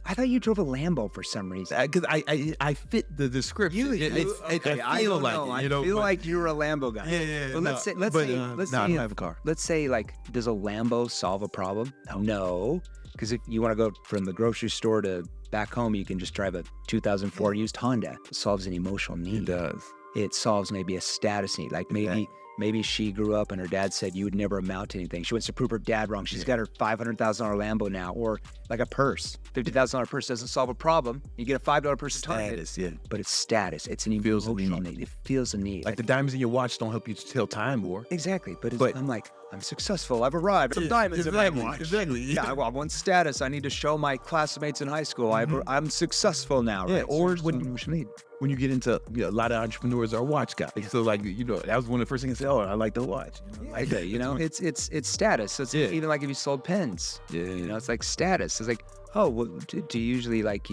I thought you drove a Lambo for some reason. Because I fit the description. I feel like you're a Lambo guy. Yeah. But let's say, I don't have a car. Let's say, like, does a Lambo solve a problem? No. Because if you want to go from the grocery store to back home, you can just drive a 2004 used Honda. It solves an emotional need. It does. it solves maybe a status need. Like maybe she grew up and her dad said you would never amount to anything. She wants to prove her dad wrong. She's got her $500,000 Lambo now, or like a purse. $50,000 purse doesn't solve a problem. You get a $5 purse at Target. Status, but it's status. It's an emotional need. It feels a need. Like the diamonds in your watch don't help you tell time more. Exactly. But I'm like, I'm successful. I've arrived. Some diamonds in my watch. Exactly. Yeah, I want status. I need to show my classmates in high school. I'm successful now. Yeah, right? or when you get into, a lot of entrepreneurs are watch guys. So like, that was one of the first things I said, oh, I like to watch. It's status. It's even like if you sold pens. It's like status. It's like, oh, do you usually like,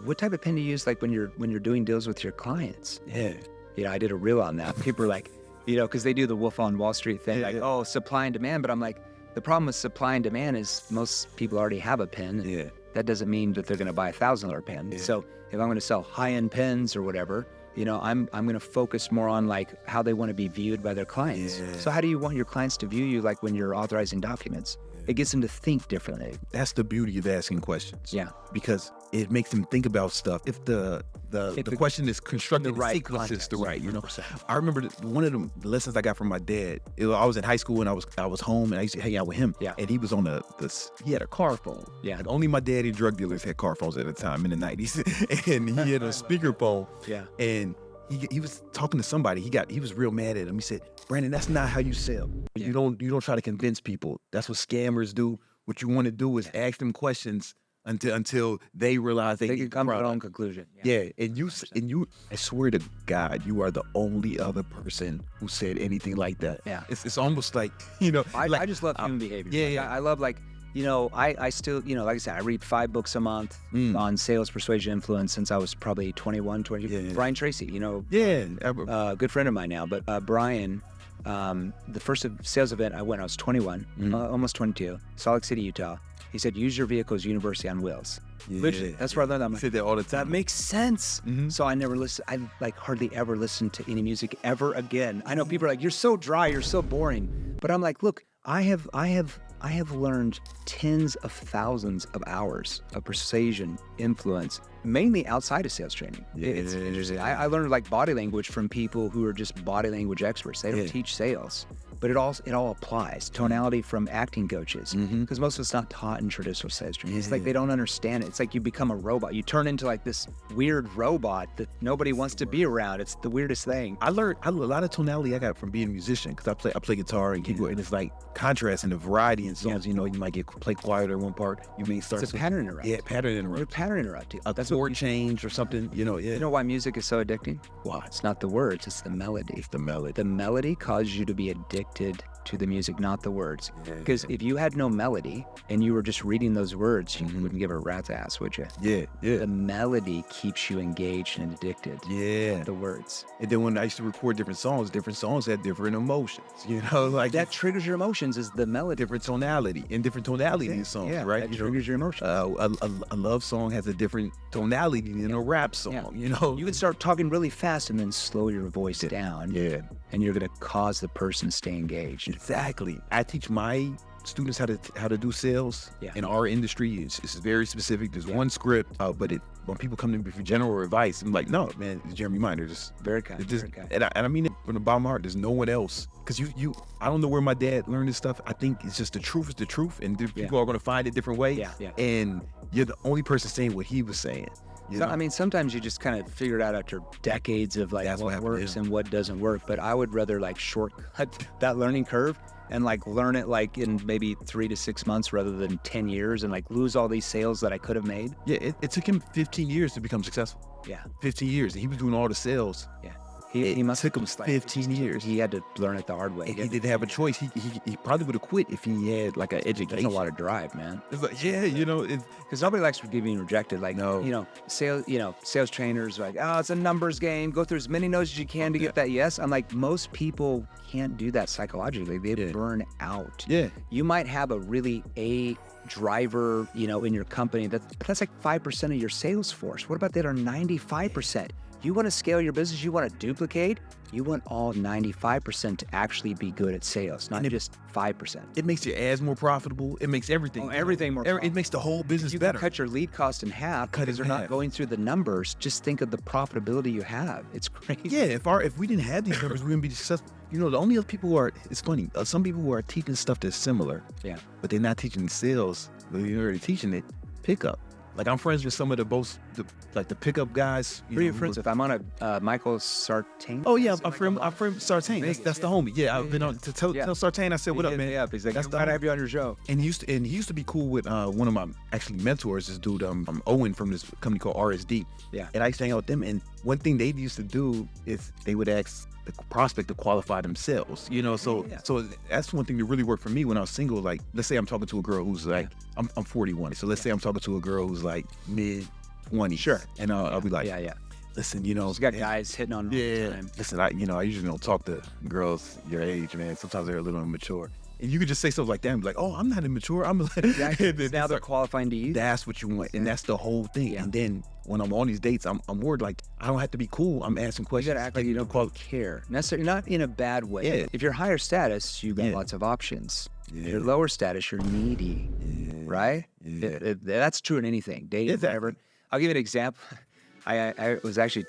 what type of pen do you use like when you're doing deals with your clients? Yeah. I did a reel on that. People are like, because they do the Wolf on Wall Street thing, oh, supply and demand. But I'm like, the problem with supply and demand is most people already have a pen. Yeah. That doesn't mean that they're going to buy a $1,000 pen. Yeah. So if I'm going to sell high-end pens or whatever, I'm going to focus more on like how they want to be viewed by their clients. Yeah. So how do you want your clients to view you like when you're authorizing documents? It gets them to think differently. That's the beauty of asking questions. Yeah. Because it makes them think about stuff. If the question is constructed, the sequence is the right. I remember one of the lessons I got from my dad. I was in high school and I was home and I used to hang out with him. Yeah. And he was on he had a car phone. Yeah. And only my dad and drug dealers had car phones at the time in the 90s. And he had a speakerphone. Yeah. And he was talking to somebody. He was real mad at him. He said, "Brandon, that's not how you sell. Yeah. You don't try to convince people. That's what scammers do. What you want to do is ask them questions until they realize they can come to their own conclusion." Yeah. And you, I swear to God, you are the only other person who said anything like that. Yeah. It's almost like, I just love human behavior. Yeah. I love like, I still, like I said, I read 5 books a month on sales, persuasion, influence since I was probably 21, 20. Yeah. Brian Tracy, good friend of mine now. But Brian, the first sales event I was 21, almost 22, Salt Lake City, Utah. He said, use your vehicle as university on wheels. Yeah. Literally, that's where I learned that. I said that all the time. That makes sense. Mm-hmm. So I never listen. I like hardly ever listen to any music ever again. I know people are like, you're so dry, you're so boring. But I'm like, look, I have learned tens of thousands of hours of persuasion, influence, mainly outside of sales training. It's interesting. I learned like body language from people who are just body language experts. They don't teach sales, but it all applies. Tonality from acting coaches, because most of it's not taught in traditional sales training. It's like they don't understand it. It's like you become a robot. You turn into like this weird robot that nobody wants to be around. It's the weirdest thing. I learned a lot of tonality I got from being a musician, because I play guitar and keyboard, and it's like contrast and the variety in songs. You might play quieter one part. You may start. It's a pattern interrupt. Yeah, pattern interrupt. You're pattern interrupt. That's chord change or something. You know why music is so addicting? Why? It's not the words. It's the melody. It's the melody. The melody causes you to be addicted to the music, not the words. Because if you had no melody and you were just reading those words, you wouldn't give a rat's ass, would you? Yeah. The melody keeps you engaged and addicted. Yeah. The words. And then when I used to record different songs had different emotions. Like that triggers your emotions is the melody. Different tonality in songs, right? That triggers your emotions. A love song has a different tonality than a rap song. You can start talking really fast and then slow your voice down. Yeah. And you're going to cause the person to stay engaged. Exactly. I teach my students how to do sales in our industry. It's very specific. There's one script, but when people come to me for general advice, I'm like, no, man, it's Jeremy Miner. Just very kind. And I mean it from the bottom of my heart. There's no one else. Because I don't know where my dad learned this stuff. I think it's just the truth is the truth, and people are going to find it different way. Yeah. And you're the only person saying what he was saying. I mean, sometimes you just kind of figure it out after decades of like what works and what doesn't work. But I would rather like shortcut that learning curve and like learn it like in maybe 3 to 6 months rather than 10 years and like lose all these sales that I could have made. Yeah, it took him 15 years to become successful. Yeah. 15 years. He was doing all the sales. Yeah. He must took him 15 years. He had to learn it the hard way. He didn't have a choice. He probably would have quit if he had like an education. There's a lot of drive, man. It's like, because nobody likes being rejected. Like, sales trainers are like, oh, it's a numbers game. Go through as many no's as you can to get that yes. I'm like, most people can't do that psychologically. They burn out. Yeah. You might have a really A driver, in your company. That's like 5% of your sales force. What about the other 95%? You want to scale your business, you want to duplicate, you want all 95% to actually be good at sales, not just 5%. It makes your ads more profitable. It makes everything. Everything more profitable. It makes the whole business you better. Can cut your lead cost in half because they're not going through the numbers. Just think of the profitability you have. It's crazy. Yeah, if we didn't have these numbers, we wouldn't be successful. You know, the only other people who are, it's funny, some people who are teaching stuff that's similar, but they're not teaching sales, but you're already teaching it, pickup. Like I'm friends with some of the pickup guys. Who are you friends with? I'm on a Michael Sartain. Oh yeah, I'm friend Sartain. That's the homie. Yeah, I've been on to tell Sartain. I said, "What up, man?" Yeah, he's like, "I'm glad to have you on your show." And he used to be cool with one of my actually mentors. This dude, Owen from this company called RSD. Yeah. And I used to hang out with them. And one thing they used to do is they would ask the prospect to qualify themselves. You know, so that's one thing that really worked for me when I was single. Like, let's say I'm talking to a girl who's like, I'm 41. So let's say I'm talking to a girl who's like mid-20s. Sure. And I'll be like, listen, you know, you got guys hitting on all the time. Listen, I usually don't talk to girls your age, man. Sometimes they're a little immature. And you could just say something like that and be like, oh, I'm not immature. I'm like, now they're qualifying to you. That's what you want. And that's the whole thing. Yeah. And then when I'm on these dates, I'm worried like, I don't have to be cool. I'm asking questions. You gotta act like you don't care. Necessarily, not in a bad way. Yeah. If you're higher status, you got lots of options. Yeah. If you're lower status, you're needy, right? Yeah. That's true in anything. Dating, whatever. I'll give you an example. I was actually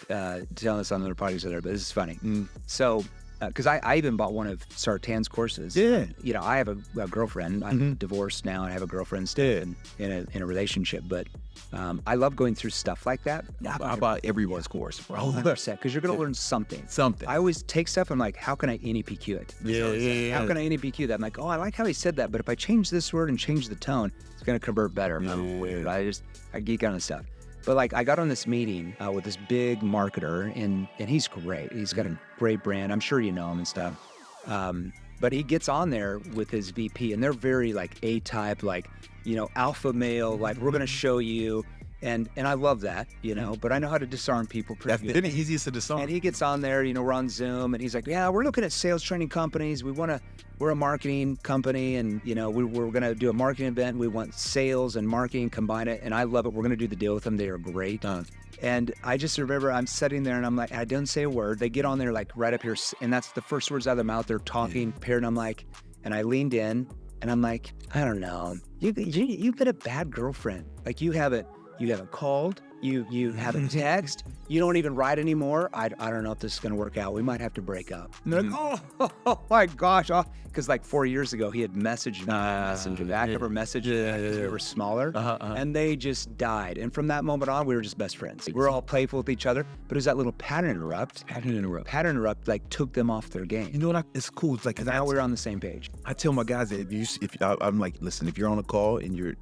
telling this on another podcast earlier, but this is funny. So, because I even bought one of Sartain's courses. Yeah. You know, I have a girlfriend. I'm divorced now. I have a girlfriend still in a relationship. But I love going through stuff like that. I bought everyone's course, bro. 100%, because you're going to learn something. I always take stuff, I'm like, how can I NEPQ it? How can I NEPQ that? I'm like, oh, I like how he said that, but if I change this word and change the tone, it's going to convert better. I geek out on stuff. But like, I got on this meeting with this big marketer, and he's great. He's got a great brand. I'm sure you know him and stuff. But he gets on there with his VP, and they're very like A-type, like, you know, alpha male, like, we're going to show you. And I love that, you know, but I know how to disarm people pretty good. That's the easiest to disarm. And he gets on there, you know, we're on Zoom, and he's like, yeah, we're looking at sales training companies. We're a marketing company, and, you know, we're going to do a marketing event. We want sales and marketing, combine it. And I love it. We're going to do the deal with them. They are great. And I just remember I'm sitting there, and I'm like, I don't say a word. They get on there like right up here, and that's the first words out of their mouth. They're talking, paired, and I'm like, and I leaned in, and I'm like, I don't know. You've been a bad girlfriend. Like, you haven't called, you haven't text, you don't even write anymore. I don't know if this is going to work out. We might have to break up. And they're like, oh my gosh. Because like 4 years ago, he had messaged me. That ever messaged they were smaller. And they just died. And from that moment on, we were just best friends. We're all playful with each other. But it was that little pattern interrupt like took them off their game. You know what? It's cool. It's like, now we're on the same page. I tell my guys that I'm like, listen, if you're on a call and you're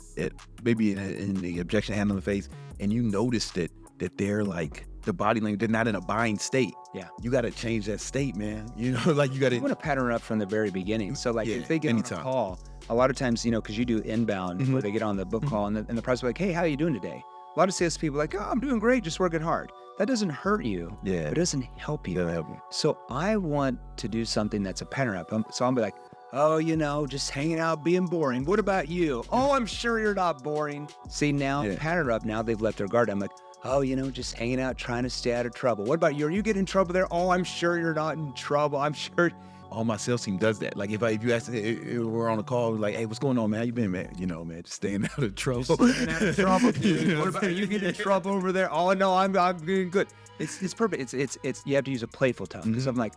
maybe in the objection hand on the face, and you notice that they're like, the body language, they're not in a buying state. Yeah. You got to change that state, man. You know, like you got to. You want to pattern up from the very beginning. So like if they get on a call, a lot of times, you know, because you do inbound, where they get on the book call and the prospect's like, hey, how are you doing today? A lot of salespeople are like, oh, I'm doing great, just working hard. That doesn't hurt you. Yeah. But it doesn't help you. Doesn't help you. So I want to do something that's a pattern up. So I'll be like, oh, you know, just hanging out, being boring. What about you? Oh, I'm sure you're not boring. See, now, pattern up, now they've let their guard down. I'm like, oh, you know, just hanging out, trying to stay out of trouble. What about you? Are you getting in trouble there? Oh, I'm sure you're not in trouble. I'm sure. All my sales team does that. Like if you ask, we're on a call, like, hey, what's going on, man? How you been, man? You know, man, just staying out of trouble. Staying out of trouble. What about you getting in trouble over there? Oh, no, I'm doing good. It's perfect. It's you have to use a playful tone. Because I'm like,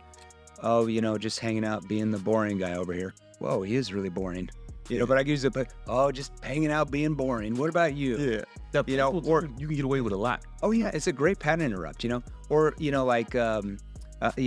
oh, you know, just hanging out, being the boring guy over here. Whoa, he is really boring. You know, but I use it, just hanging out, being boring. What about you? Yeah. You know, or you can get away with a lot. Oh, yeah. It's a great pattern interrupt, you know? Or, you know, like, you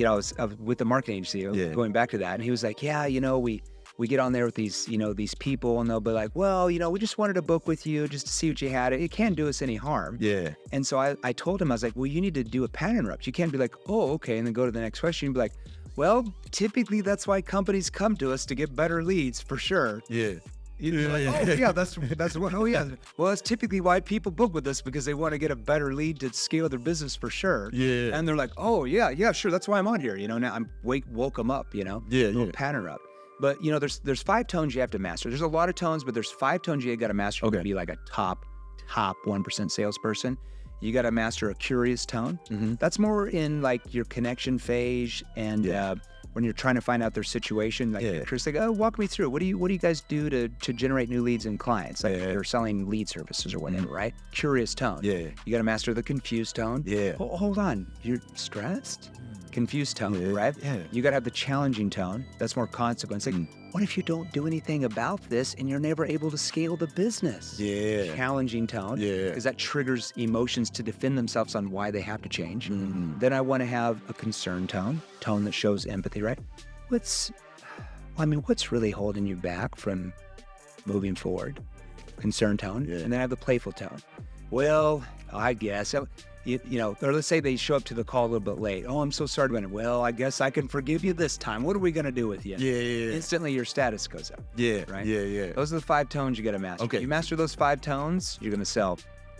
know, I was with the marketing agency, going back to that. And he was like, yeah, you know, we get on there with these, you know, these people, and they'll be like, well, you know, we just wanted to book with you just to see what you had. It can't do us any harm. Yeah. And so I told him, I was like, well, you need to do a pattern interrupt. You can't be like, oh, okay, and then go to the next question and be like, well, typically that's why companies come to us, to get better leads, for sure. Yeah. That's what. Oh yeah. Well, that's typically why people book with us, because they want to get a better lead to scale their business, for sure. Yeah. And they're like, oh yeah, sure, that's why I'm on here. You know, now I'm woke them up. You know. Yeah. Little pattern up. But you know, there's 5 tones you have to master. There's a lot of tones, but there's 5 tones you got to master to be like a top 1% salesperson. You got to master a curious tone. That's more in like your connection phase and when you're trying to find out their situation. Like Chris, like, oh, walk me through. What do you guys do to generate new leads and clients? Like you're selling lead services or whatever, right? Curious tone. You got to master the confused tone. Hold on, you're stressed. Confused tone, right? You got to have the challenging tone. That's more consequence. Like, what if you don't do anything about this and you're never able to scale the business? Challenging tone, because that triggers emotions to defend themselves on why they have to change. Then I want to have a concern tone that shows empathy, right? What's really holding you back from moving forward? Concern tone, and then I have the playful tone. Well, I guess. Or let's say they show up to the call a little bit late. Oh, I'm so sorry about it. Well, I guess I can forgive you this time. What are we going to do with you? Instantly, your status goes up. Right? Those are the 5 tones you got to master. Okay. You master those 5 tones, you're going to sell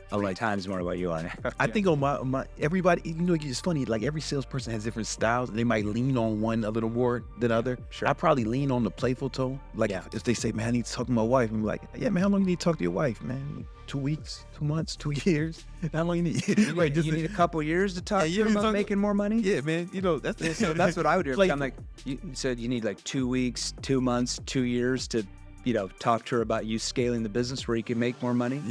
3 times more what you are. I think on my everybody, it's funny. Like every salesperson has different styles. They might lean on one a little more than other. Sure. I probably lean on the playful tone. Like if they say, "Man, I need to talk to my wife," I'm like, "Yeah, man, how long do you need to talk to your wife, man? 2 weeks, 2 months, 2 years? How long you need?" You need a couple years to talk to them about making more money? Yeah, man. That's so that's what I would do. I'm like, you said you need like 2 weeks, 2 months, 2 years to talk to her about you scaling the business where you can make more money.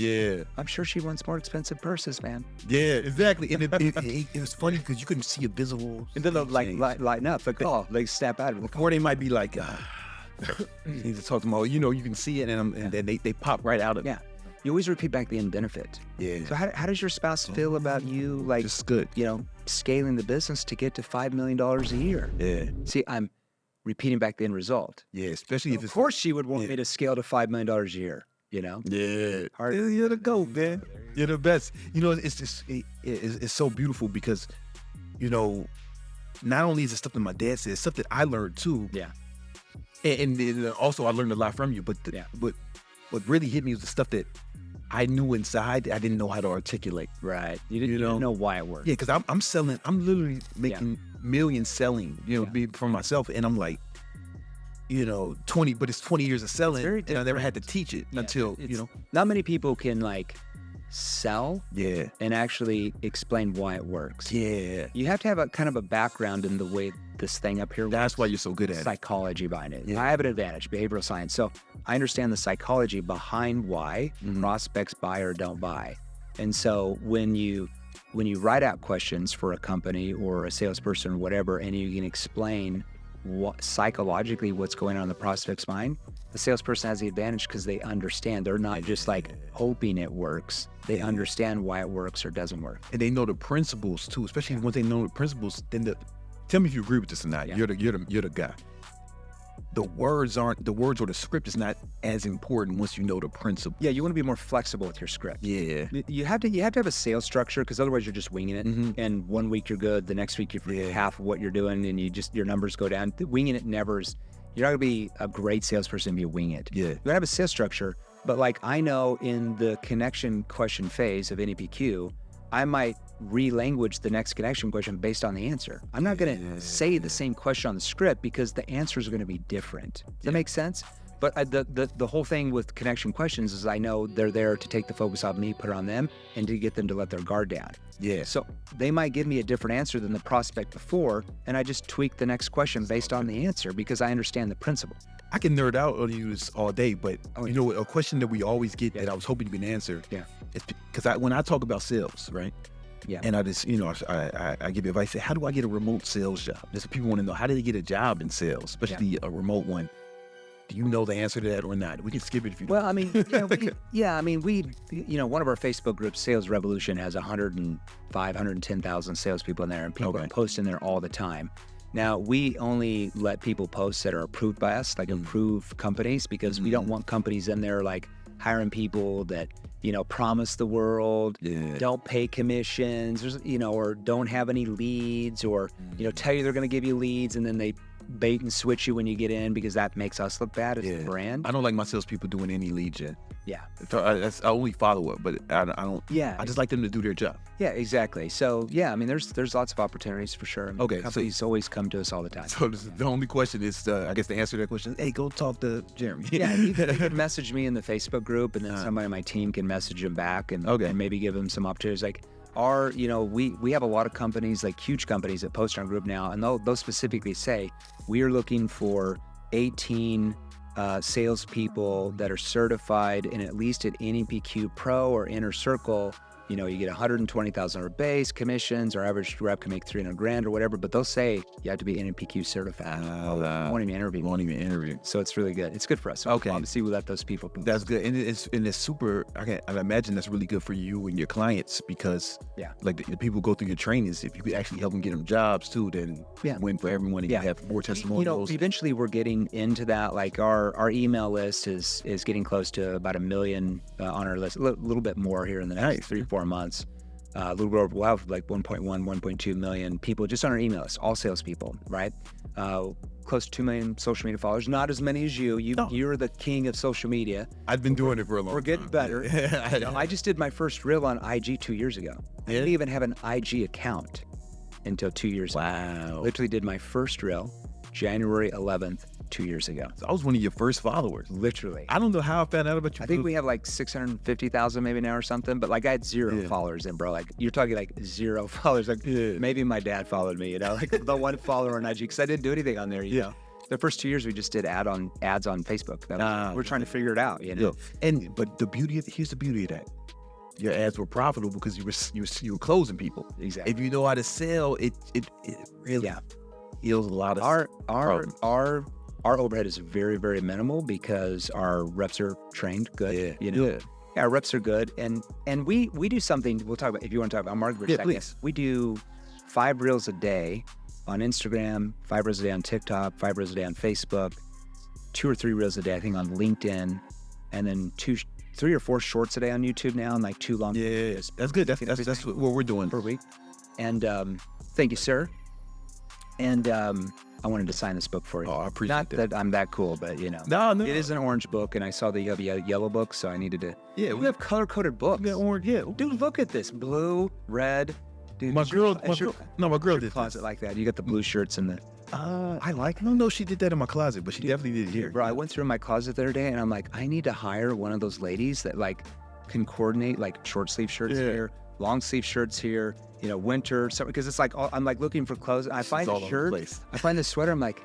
I'm sure she wants more expensive purses, man. Exactly. And it was funny because you couldn't see a visible. And then they'll lighten up. Like, they snap out of it. Or they might be like, need to talk to them. You can see it, and then they pop right out of it. You always repeat back the end benefit. So how does your spouse feel about you, like, just good, scaling the business to get to $5 million a year? See, I'm repeating back the end result. Especially if of course she would want me to scale to $5 million a year, You're the GOAT, man. You're the best. It's just, it's so beautiful because, not only is it stuff that my dad said, it's stuff that I learned too. And also I learned a lot from you, but what really hit me was the stuff that I knew inside I didn't know how to articulate. Right. You didn't know why it worked. Because I'm selling, I'm literally making millions selling, for myself. And I'm like, 20, but it's 20 years of selling. And I never had to teach it until, Not many people can sell and actually explain why it works. You have to have a kind of a background in the way this thing up here works. That's why you're so good at psychology behind it. I have an advantage, behavioral science. So I understand the psychology behind why prospects buy or don't buy. And so when you write out questions for a company or a salesperson or whatever, and you can explain psychologically what's going on in the prospect's mind, the salesperson has the advantage because they understand. They're not just hoping it works. They understand why it works or doesn't work. And they know the principles too, especially once they know the principles, then tell me if you agree with this or not. You're the guy. The words or the script is not as important once you know the principle. You want to be more flexible with your script. You have to have a sales structure, because otherwise you're just winging it. And 1 week you're good, the next week you forget half of what you're doing, and your numbers go down. Winging it you're not gonna be a great salesperson if you wing it. You gotta have a sales structure, but I know in the connection question phase of NEPQ, I might re-language the next connection question based on the answer. I'm not going to say the same question on the script because the answers are going to be different. Does that make sense? But the whole thing with connection questions is I know they're there to take the focus off me, put it on them, and to get them to let their guard down. So they might give me a different answer than the prospect before, and I just tweak the next question based on the answer because I understand the principle. I can nerd out on you all day, but a question that we always get that I was hoping you can answer. It's because when I talk about sales, right? And I just, I give you advice. Say, how do I get a remote sales job? That's what people want to know. How do they get a job in sales, especially a remote one? Do you know the answer to that or not? We can skip it if you don't. Well, I mean, we one of our Facebook groups, Sales Revolution, has 110,000 salespeople in there, and people are posting there all the time. Now, we only let people post that are approved by us, approved companies, because we don't want companies in there hiring people that, promise the world, don't pay commissions, or don't have any leads, or, tell you they're going to give you leads and then they bait and switch you when you get in, because that makes us look bad as a brand. I don't like my salespeople doing any leads yet. So I only follow up, but I don't. I just like them to do their job. Exactly. So there's lots of opportunities for sure. Companies always come to us all the time. So the only question is, I guess the answer to that question is, hey, go talk to Jeremy. You can message me in the Facebook group, and then somebody on my team can message him back and maybe give him some opportunities. we have a lot of companies, like huge companies that post in our group now, and they'll specifically say, we are looking for 18 salespeople that are certified in at least an NEPQ Pro or Inner Circle. You get $120,000 base commissions. Our average rep can make $300,000 or whatever, but they'll say you have to be NEPQ certified. Won't even interview. So it's really good. It's good for us. So okay. Obviously, we let those people. That's good, and it's super. I imagine that's really good for you and your clients because like the people go through your trainings. If you could actually help them get them jobs too, then win for everyone. And you have more testimonials. Eventually we're getting into that. Like our email list is getting close to about 1 million on our list. A little bit more here in the next 3-4 months. We'll have like 1.2 million people just on our email list, all salespeople, right? Close to 2 million social media followers. Not as many as you. You're the king of social media. I've been doing it for a long time. We're getting better. I just did my first reel on IG 2 years ago. I didn't even have an IG account until 2 years ago. Wow. Literally did my first reel January 11th, 2 years ago. So I was one of your first followers. Literally. I don't know how I found out about you. I think we have like 650,000 maybe now or something, but like I had zero followers in, bro. Like you're talking like 0 followers. Like maybe my dad followed me, like the one follower on IG, because I didn't do anything on there. The first 2 years we just did ads on Facebook. We're trying to figure it out, But here's the beauty of that. Your ads were profitable because you were closing people. Exactly. If you know how to sell, it really heals a lot of our overhead is very, very minimal because our reps are trained good. Our reps are good, and we do something. We'll talk about if you want to talk about marketing for a second. Please. We do 5 reels a day on Instagram, 5 reels a day on TikTok, 5 reels a day on Facebook, 2 or 3 reels a day I think on LinkedIn, and then 3 or 4 shorts a day on YouTube now, and like 2 long. That's good. That's what we're doing per week. And thank you, sir. And I wanted to sign this book for you. Oh, I appreciate Not that I'm that cool, but No. It is an orange book, and I saw that you have a yellow book, so I needed to. Yeah, we have color-coded books. We got orange. Yeah, dude, look at this: blue, red. Dude, my girl did closet like that. You got the blue shirts and the. I don't know. She did that in my closet, but she definitely did it here. Bro, I went through my closet the other day, and I'm like, I need to hire one of those ladies that like can coordinate like short sleeve shirts here, long sleeve shirts here. Winter, summer, because it's like I'm like looking for clothes. I find a shirt, I find this sweater. I'm like,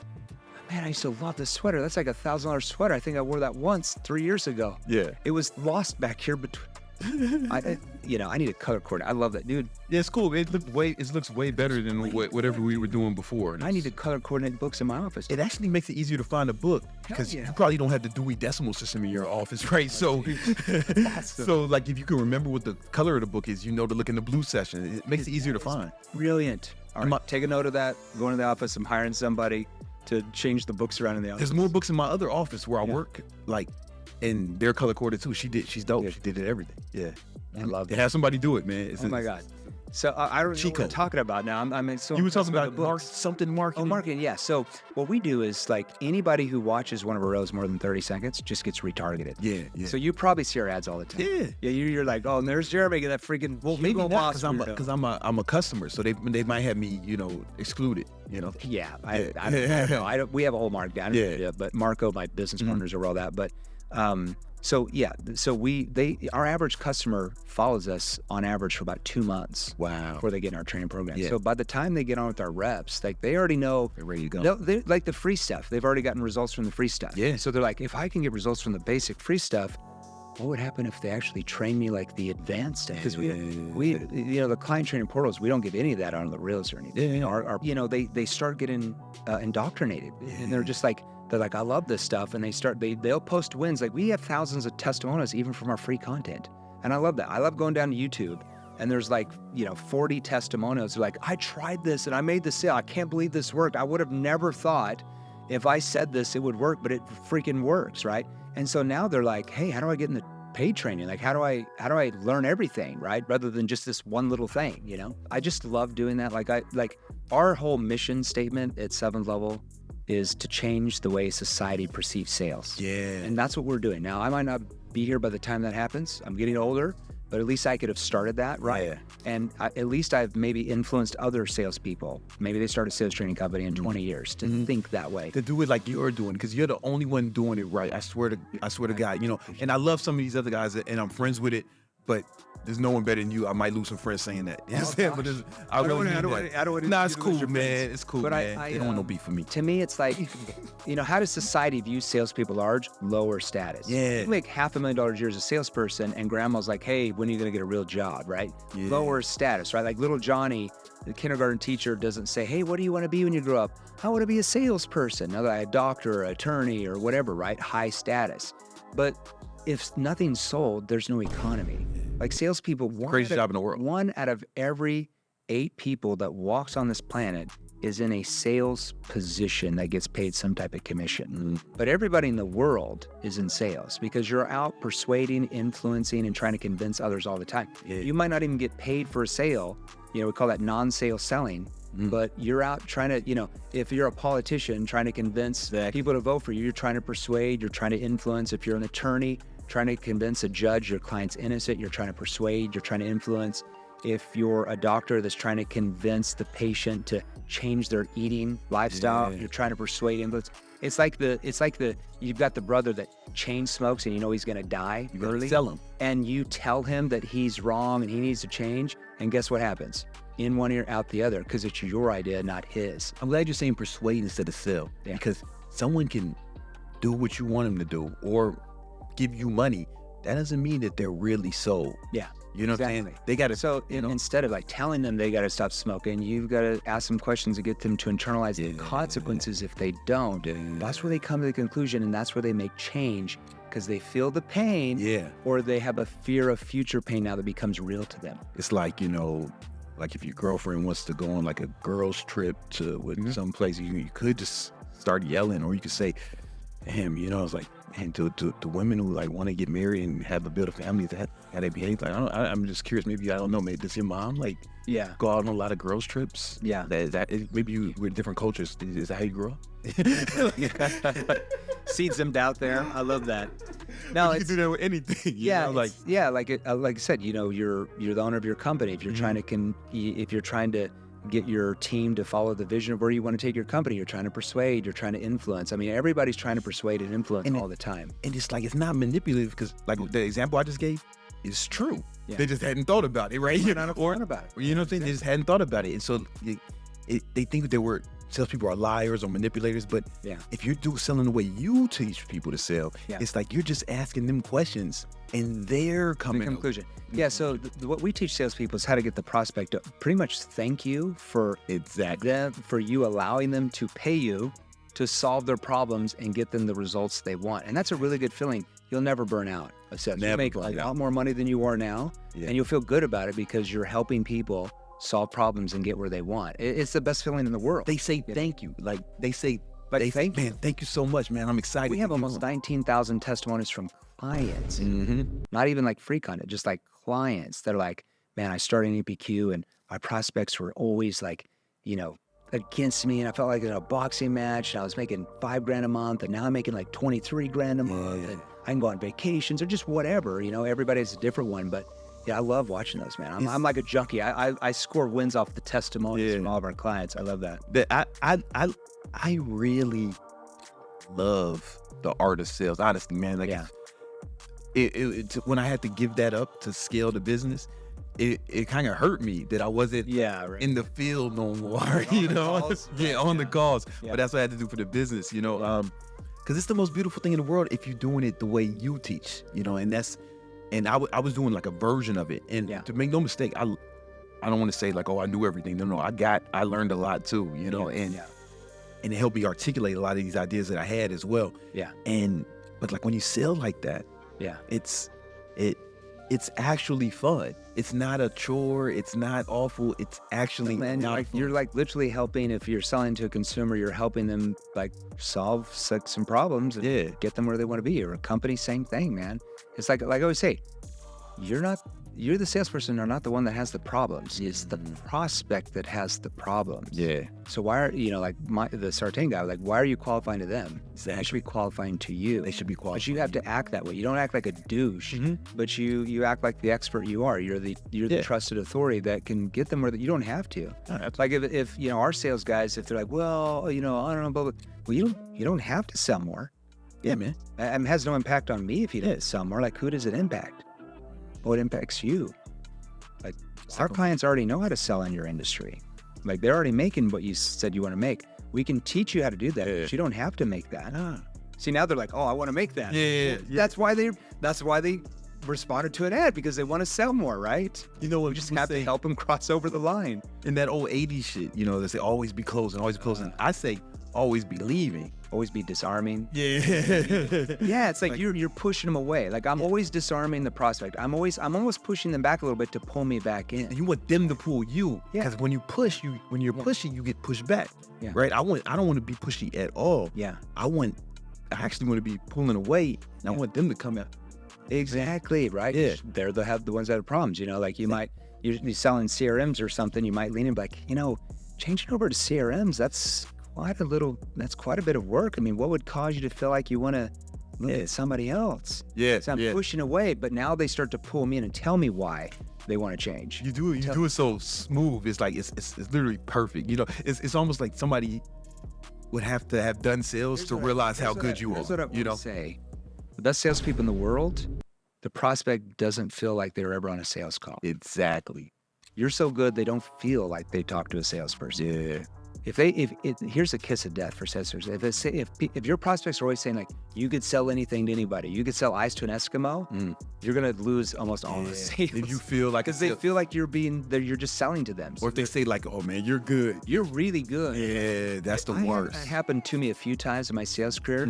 man, I used to love this sweater. That's like $1,000 sweater. I think I wore that once 3 years ago. Yeah, it was lost back here between. I need a color coordinate. I love that, dude. Yeah, it's cool. It looks way better than whatever we were doing before. I need to color coordinate books in my office. It actually makes it easier to find a book because you probably don't have the Dewey Decimal System in your office, right? So, so like if you can remember what the color of the book is, to look in the blue section. It makes it easier to find. Brilliant. All right, take a note of that. Going to the office. I'm hiring somebody to change the books around in the office. There's more books in my other office where I work, and they're color coded too. She's dope. She did it everything. Yeah. I love it. Have somebody do it, man. Oh my God. So I don't know what we're talking about now. You were talking about marketing. Oh, marketing, yeah. So what we do is like anybody who watches one of our reels more than 30 seconds just gets retargeted. Yeah. So you probably see our ads all the time. Yeah. You're like, oh, and there's Jeremy, that freaking. Well, maybe not because I'm a customer, so they might have me excluded. Yeah. I don't know. We have a whole markdown. Yeah. But Marco, my business partners, over all that. But So our average customer follows us on average for about 2 months. Wow. Before they get in our training program. Yeah. So by the time they get on with our reps, like they already know they're ready to go. No, they like the free stuff. They've already gotten results from the free stuff. Yeah. So they're like, if I can get results from the basic free stuff, what would happen if they actually train me like the advanced stuff? Because we the client training portals, we don't give any of that on the reels or anything. They start getting indoctrinated, and they're just like. They're like, I love this stuff, and they'll post wins. Like we have thousands of testimonials even from our free content, and I love that. I love going down to YouTube, and there's 40 testimonials. They're like, I tried this and I made the sale. I can't believe this worked. I would have never thought if I said this it would work, but it freaking works, right? And so now they're like, hey, how do I get in the paid training? Like how do I learn everything, right? Rather than just this one little thing, I just love doing that. Like our whole mission statement at 7th Level is to change the way society perceives sales. Yeah. And that's what we're doing. Now, I might not be here by the time that happens. I'm getting older, but at least I could have started that, right? Yeah. And at least I've maybe influenced other salespeople. Maybe they start a sales training company in 20 years to think that way. To do it like you're doing, because you're the only one doing it right. I swear to God, and I love some of these other guys, and I'm friends with it, but there's no one better than you. I might lose some friends saying that. You know what I'm saying? But I don't want to. Nah, it's cool, man. It's cool, man. They don't want no beef for me. To me, it's like, how does society view salespeople? Large, lower status. Yeah. You make $500,000 a year as a salesperson, and grandma's like, hey, when are you going to get a real job, right? Yeah. Lower status, right? Like little Johnny, the kindergarten teacher, doesn't say, hey, what do you want to be when you grow up? I want to be a salesperson, a doctor, an attorney, or whatever, right? High status. But if nothing's sold, there's no economy. Like salespeople, crazy job in the world. 1 out of every 8 people that walks on this planet is in a sales position that gets paid some type of commission. But everybody in the world is in sales because you're out persuading, influencing, and trying to convince others all the time. Yeah. You might not even get paid for a sale. We call that non-sale selling. But you're out trying to, if you're a politician trying to convince people to vote for you, you're trying to persuade, you're trying to influence. If you're an attorney trying to convince a judge your client's innocent, you're trying to persuade, you're trying to influence. If you're a doctor that's trying to convince the patient to change their eating lifestyle, you're trying to persuade, influence. It's like you've got the brother that chain smokes and he's going to die early. Sell him. And you tell him that he's wrong and he needs to change. And guess what happens? In one ear, out the other, because it's your idea, not his. I'm glad you're saying persuade instead of sell. Yeah. Because someone can do what you want them to do or give you money. That doesn't mean that they're really sold. Yeah. You know what I'm saying? They got to. Instead of like telling them they got to stop smoking, you've got to ask them questions to get them to internalize the consequences if they don't. That's where they come to the conclusion, and that's where they make change because they feel the pain. Yeah. Or they have a fear of future pain now that becomes real to them. It's like, like if your girlfriend wants to go on like a girls trip to some place, you could just start yelling, or you could say, damn, it's like, and to women who like want to get married and have build a family, how they behave. Like I'm just curious. Maybe I don't know. Maybe does your mom go out on a lot of girls trips? Yeah. Maybe we're different cultures. Is that how you grew up? Seeds them out there. I love that. No, you can do that with anything. Like I said, you're the owner of your company. If you're trying to get your team to follow the vision of where you want to take your company, you're trying to persuade, you're trying to influence. I mean, everybody's trying to persuade and influence all the time. And it's like, it's not manipulative because like the example I just gave is true. Yeah. They just hadn't thought about it, right? You're not thought about it. You know what I'm saying? They just hadn't thought about it. And so they think that salespeople are liars or manipulators, but if you're selling the way you teach people to sell, it's like you're just asking them questions and they're coming to the conclusion. Yeah, so what we teach salespeople is how to get the prospect to pretty much thank you for you allowing them to pay you to solve their problems and get them the results they want. And that's a really good feeling. You'll never burn out. You'll make a lot more money than you are now, and you'll feel good about it because you're helping people solve problems and get where they want. It's the best feeling in the world. They say thank you. Like they say, man, thank you so much, man. I'm excited. We have almost 19,000 testimonies from clients, not even like free content, just like clients that are like, man, I started in EPQ and my prospects were always like, against me, and I felt like in a boxing match and I was making $5,000 a month, and now I'm making like 23 grand a month, and I can go on vacations or just whatever. Everybody has a different one, but I love watching those, man. I'm like a junkie. I score wins off the testimonies from all of our clients. I love that. I really love the art of sales, honestly, man. Like, when I had to give that up to scale the business, it kind of hurt me that I wasn't in the field no more, on the calls. But that's what I had to do for the business, because it's the most beautiful thing in the world if you're doing it the way you teach, and I was doing like a version of it. And to make no mistake, I don't want to say like, oh, I knew everything. No, I learned a lot too, and it helped me articulate a lot of these ideas that I had as well. Yeah. But like when you sell like that, it's actually fun. It's not a chore. It's not awful. It's actually you're like literally helping. If you're selling to a consumer, you're helping them like solve some problems and get them where they want to be. Or a company, same thing, man. It's like I always say, you're the salesperson are not the one that has the problems. It's the prospect that has the problems. Yeah. So why are the Sartain guy, like, why are you qualifying to them? Exactly. They should be qualifying to you. They should be qualifying. But you have to act that way. You don't act like a douche, but you act like the expert you are. You're the trusted authority that can get them where you don't have to. Like if our sales guys, if they're like, well, I don't know, blah, blah. Well, you don't have to sell more. Yeah, man. It has no impact on me if you didn't sell more. Like, who does it impact? Well, it impacts you. our clients already know how to sell in your industry. Like they're already making what you said you want to make. We can teach you how to do that. But you don't have to make that. See, now they're like, oh, I want to make that. That's why they responded to an ad, because they want to sell more, right? You know what? We just have to help them cross over the line. In that old 80s shit, you know, they say always be closing, always be closing. I say always be leaving. Always be disarming. Yeah. Yeah, it's like you're pushing them away. Like I'm always disarming the prospect. I'm almost pushing them back a little bit to pull me back in. And you want them to pull you. Because when you push, when you're pushing, you get pushed back. Yeah. Right? I don't want to be pushy at all. Yeah. I actually want to be pulling away, and I want them to come out. Exactly, right? Yeah. They're the ones that have problems, you know, like you're selling CRMs or something, you might lean in like, you know, changing over to CRMs, that's quite a bit of work. I mean, what would cause you to feel like you want to look at somebody else? Yeah. So I'm pushing away, but now they start to pull me in and tell me why they want to change. You do it so smooth. It's like it's literally perfect. You know, it's almost like somebody would have to have done sales to realize how good you are. That's what I want to say. The best salespeople in the world, the prospect doesn't feel like they were ever on a sales call. Exactly. You're so good, they don't feel like they talk to a salesperson. Yeah. Here's a kiss of death for salespeople. If your prospects are always saying like, you could sell anything to anybody, you could sell ice to an Eskimo, you're gonna lose almost all the sales. If you feel like, because they feel like you're just selling to them. Or if they say like, oh man, you're good, you're really good. Yeah, that's the worst. That happened to me a few times in my sales career.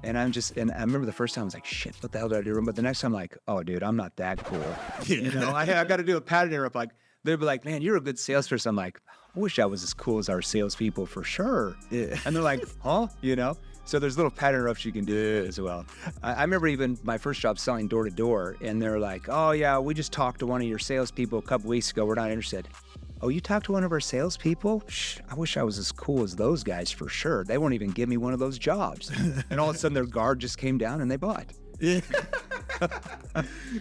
And I remember the first time I was like, shit, what the hell did I do? But the next time, I'm like, oh, dude, I'm not that cool. You know, I got to do a pattern interrupt. Like, they'd be like, man, you're a good salesperson. I'm like, I wish I was as cool as our salespeople for sure. Yeah. And they're like, huh? You know? So there's little pattern interrupts you can do as well. I remember even my first job selling door to door, and they're like, oh, yeah, we just talked to one of your salespeople a couple weeks ago. We're not interested. Oh, you talked to one of our salespeople? I wish I was as cool as those guys for sure. They won't even give me one of those jobs. And all of a sudden their guard just came down and they bought. Yeah.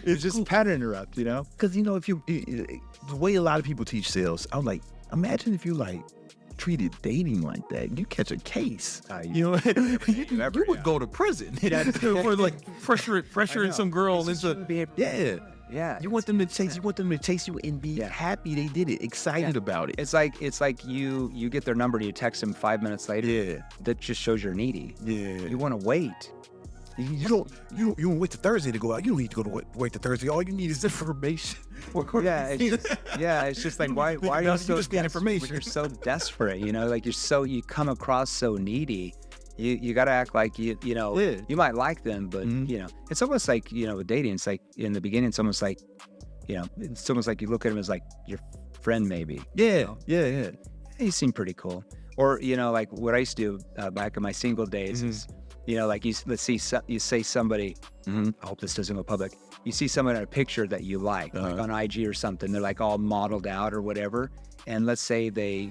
It's just pattern interrupt, you know? Because, you know, the way a lot of people teach sales, I'm like, imagine if you like treated dating like that. You catch a case. You know, you would go to prison for like pressuring some girl into Yeah. You want them to chase you and be happy they did it, excited about it. It's like you get their number and you text them 5 minutes later. Yeah. That just shows you're needy. Yeah. You want to wait. You don't wait to Thursday to go out. You don't need to wait to Thursday. All you need is information. It's just like why are you so desperate? Information. You're so desperate, you know, like you come across so needy. You got to act like you might like them, but you know, it's almost like, you know, with dating, it's like in the beginning, it's almost like, you know, it's almost like you look at him as like your friend maybe. Yeah. You know? Yeah. He seemed pretty cool. Or, you know, like what I used to do back in my single days is, you know, like you say somebody, I hope this doesn't go public. You see someone in a picture that you like on IG or something, they're like all modeled out or whatever. And let's say they're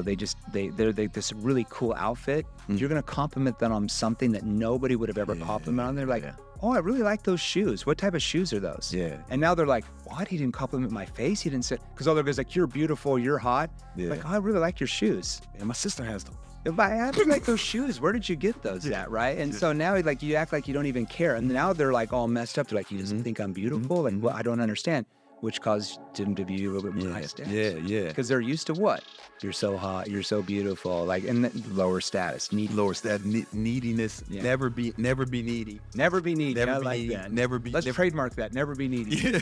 this really cool outfit. You're going to compliment them on something that nobody would have ever complimented on. They're like, oh, I really like those shoes. What type of shoes are those? Yeah. And now they're like, what? He didn't compliment my face. He didn't say, because all their guys like, you're beautiful, you're hot. Yeah. Like, oh, I really like your shoes. And my sister has them. I actually like those shoes. Where did you get those at, right? And so now like you act like you don't even care. And now they're like all messed up. They're like, you just think I'm beautiful? And well, I don't understand. Which caused them to view you a little bit more high status. Yeah. Because they're used to what? You're so hot, you're so beautiful, like, and lower status, neediness. Yeah. Never be needy. Never be needy. Never I be like needy. that. Let's trademark that. Never be needy.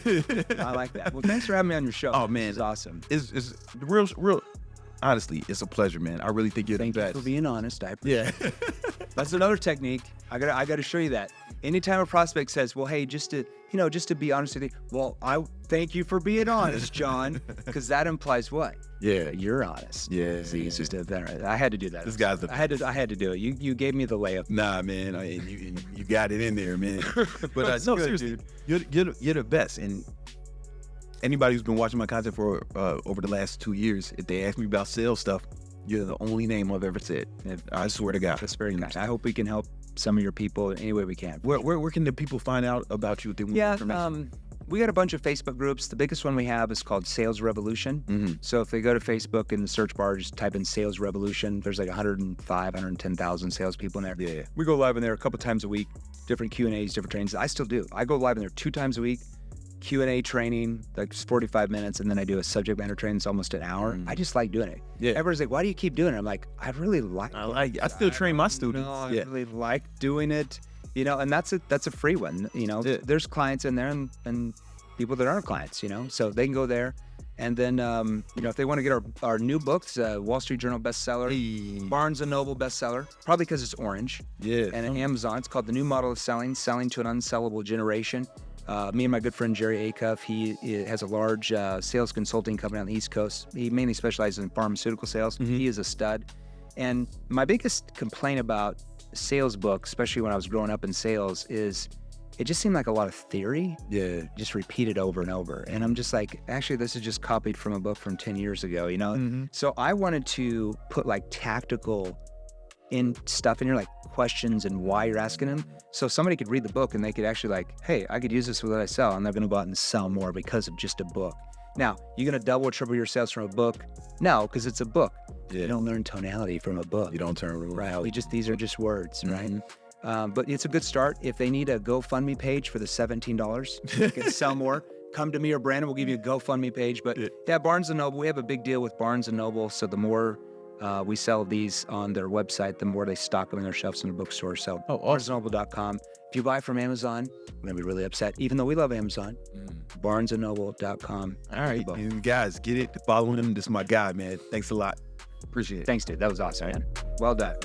I like that. Well, thanks for having me on your show. Oh man, it's awesome. It's real. Honestly, it's a pleasure, man. I really think you're the best. Thank you for being honest. I appreciate it. That's another technique. I gotta show you that. Anytime a prospect says, well, hey, just to be honest with you, well, I thank you for being honest, John, because that implies what? Yeah. You're honest. Yeah. See, it's just that. I had to do that. This guy's the best. I had to do it. You gave me the layup. Nah, man. You got it in there, man. But no, seriously, you're the best. And anybody who's been watching my content for over the last 2 years, if they ask me about sales stuff, you're the only name I've ever said. I swear to God. That's very nice. I hope we can help some of your people any way we can. Where can the people find out about you? We got a bunch of Facebook groups. The biggest one we have is called Sales Revolution. So if they go to Facebook in the search bar, just type in Sales Revolution. There's like 110,000 salespeople in there. Yeah. We go live in there a couple times a week, different Q&As, different trainings. I still do. I go live in there 2 times a week. Q&A training, like 45 minutes, and then I do a subject matter training. It's almost an hour. I just like doing it. Yeah. Everyone's like, why do you keep doing it? I'm like, I really like it. I still train my students. I really like doing it. You know, and that's a free one. You know, there's clients in there and people that aren't clients, you know, so they can go there. And then, you know, if they want to get our new books, Wall Street Journal bestseller, Barnes & Noble bestseller, probably because it's orange. Yeah. And Amazon. It's called The New Model of Selling to an Unsellable Generation. Me and my good friend Jerry Acuff, he has a large sales consulting company on the East Coast. He mainly specializes in pharmaceutical sales. He is a stud. And my biggest complaint about sales books, especially when I was growing up in sales, is it just seemed like a lot of theory, just repeated over and over. And I'm just like, actually, this is just copied from a book from 10 years ago, you know? So I wanted to put like tactical stuff in here, like questions and why you're asking them. So somebody could read the book and they could actually like, hey, I could use this with what I sell. And they're going to go out and sell more because of just a book. Now, you're going to double or triple your sales from a book? No, because it's a book. You don't learn tonality from a book. You don't turn right. These are just words, right? But it's a good start. If they need a GoFundMe page for the $17, you can sell more. Come to me or Brandon, we'll give you a GoFundMe page. But yeah, Barnes & Noble, we have a big deal with Barnes & Noble. So the more we sell these on their website, the more they stock them in their shelves in the bookstore. So barnesandnoble.com. If you buy from Amazon, we're going to be really upset, even though we love Amazon. barnesandnoble.com. All right. And guys, get it. Following him. This is my guy, man. Thanks a lot. Appreciate it. Thanks, dude. That was awesome, man. Well done.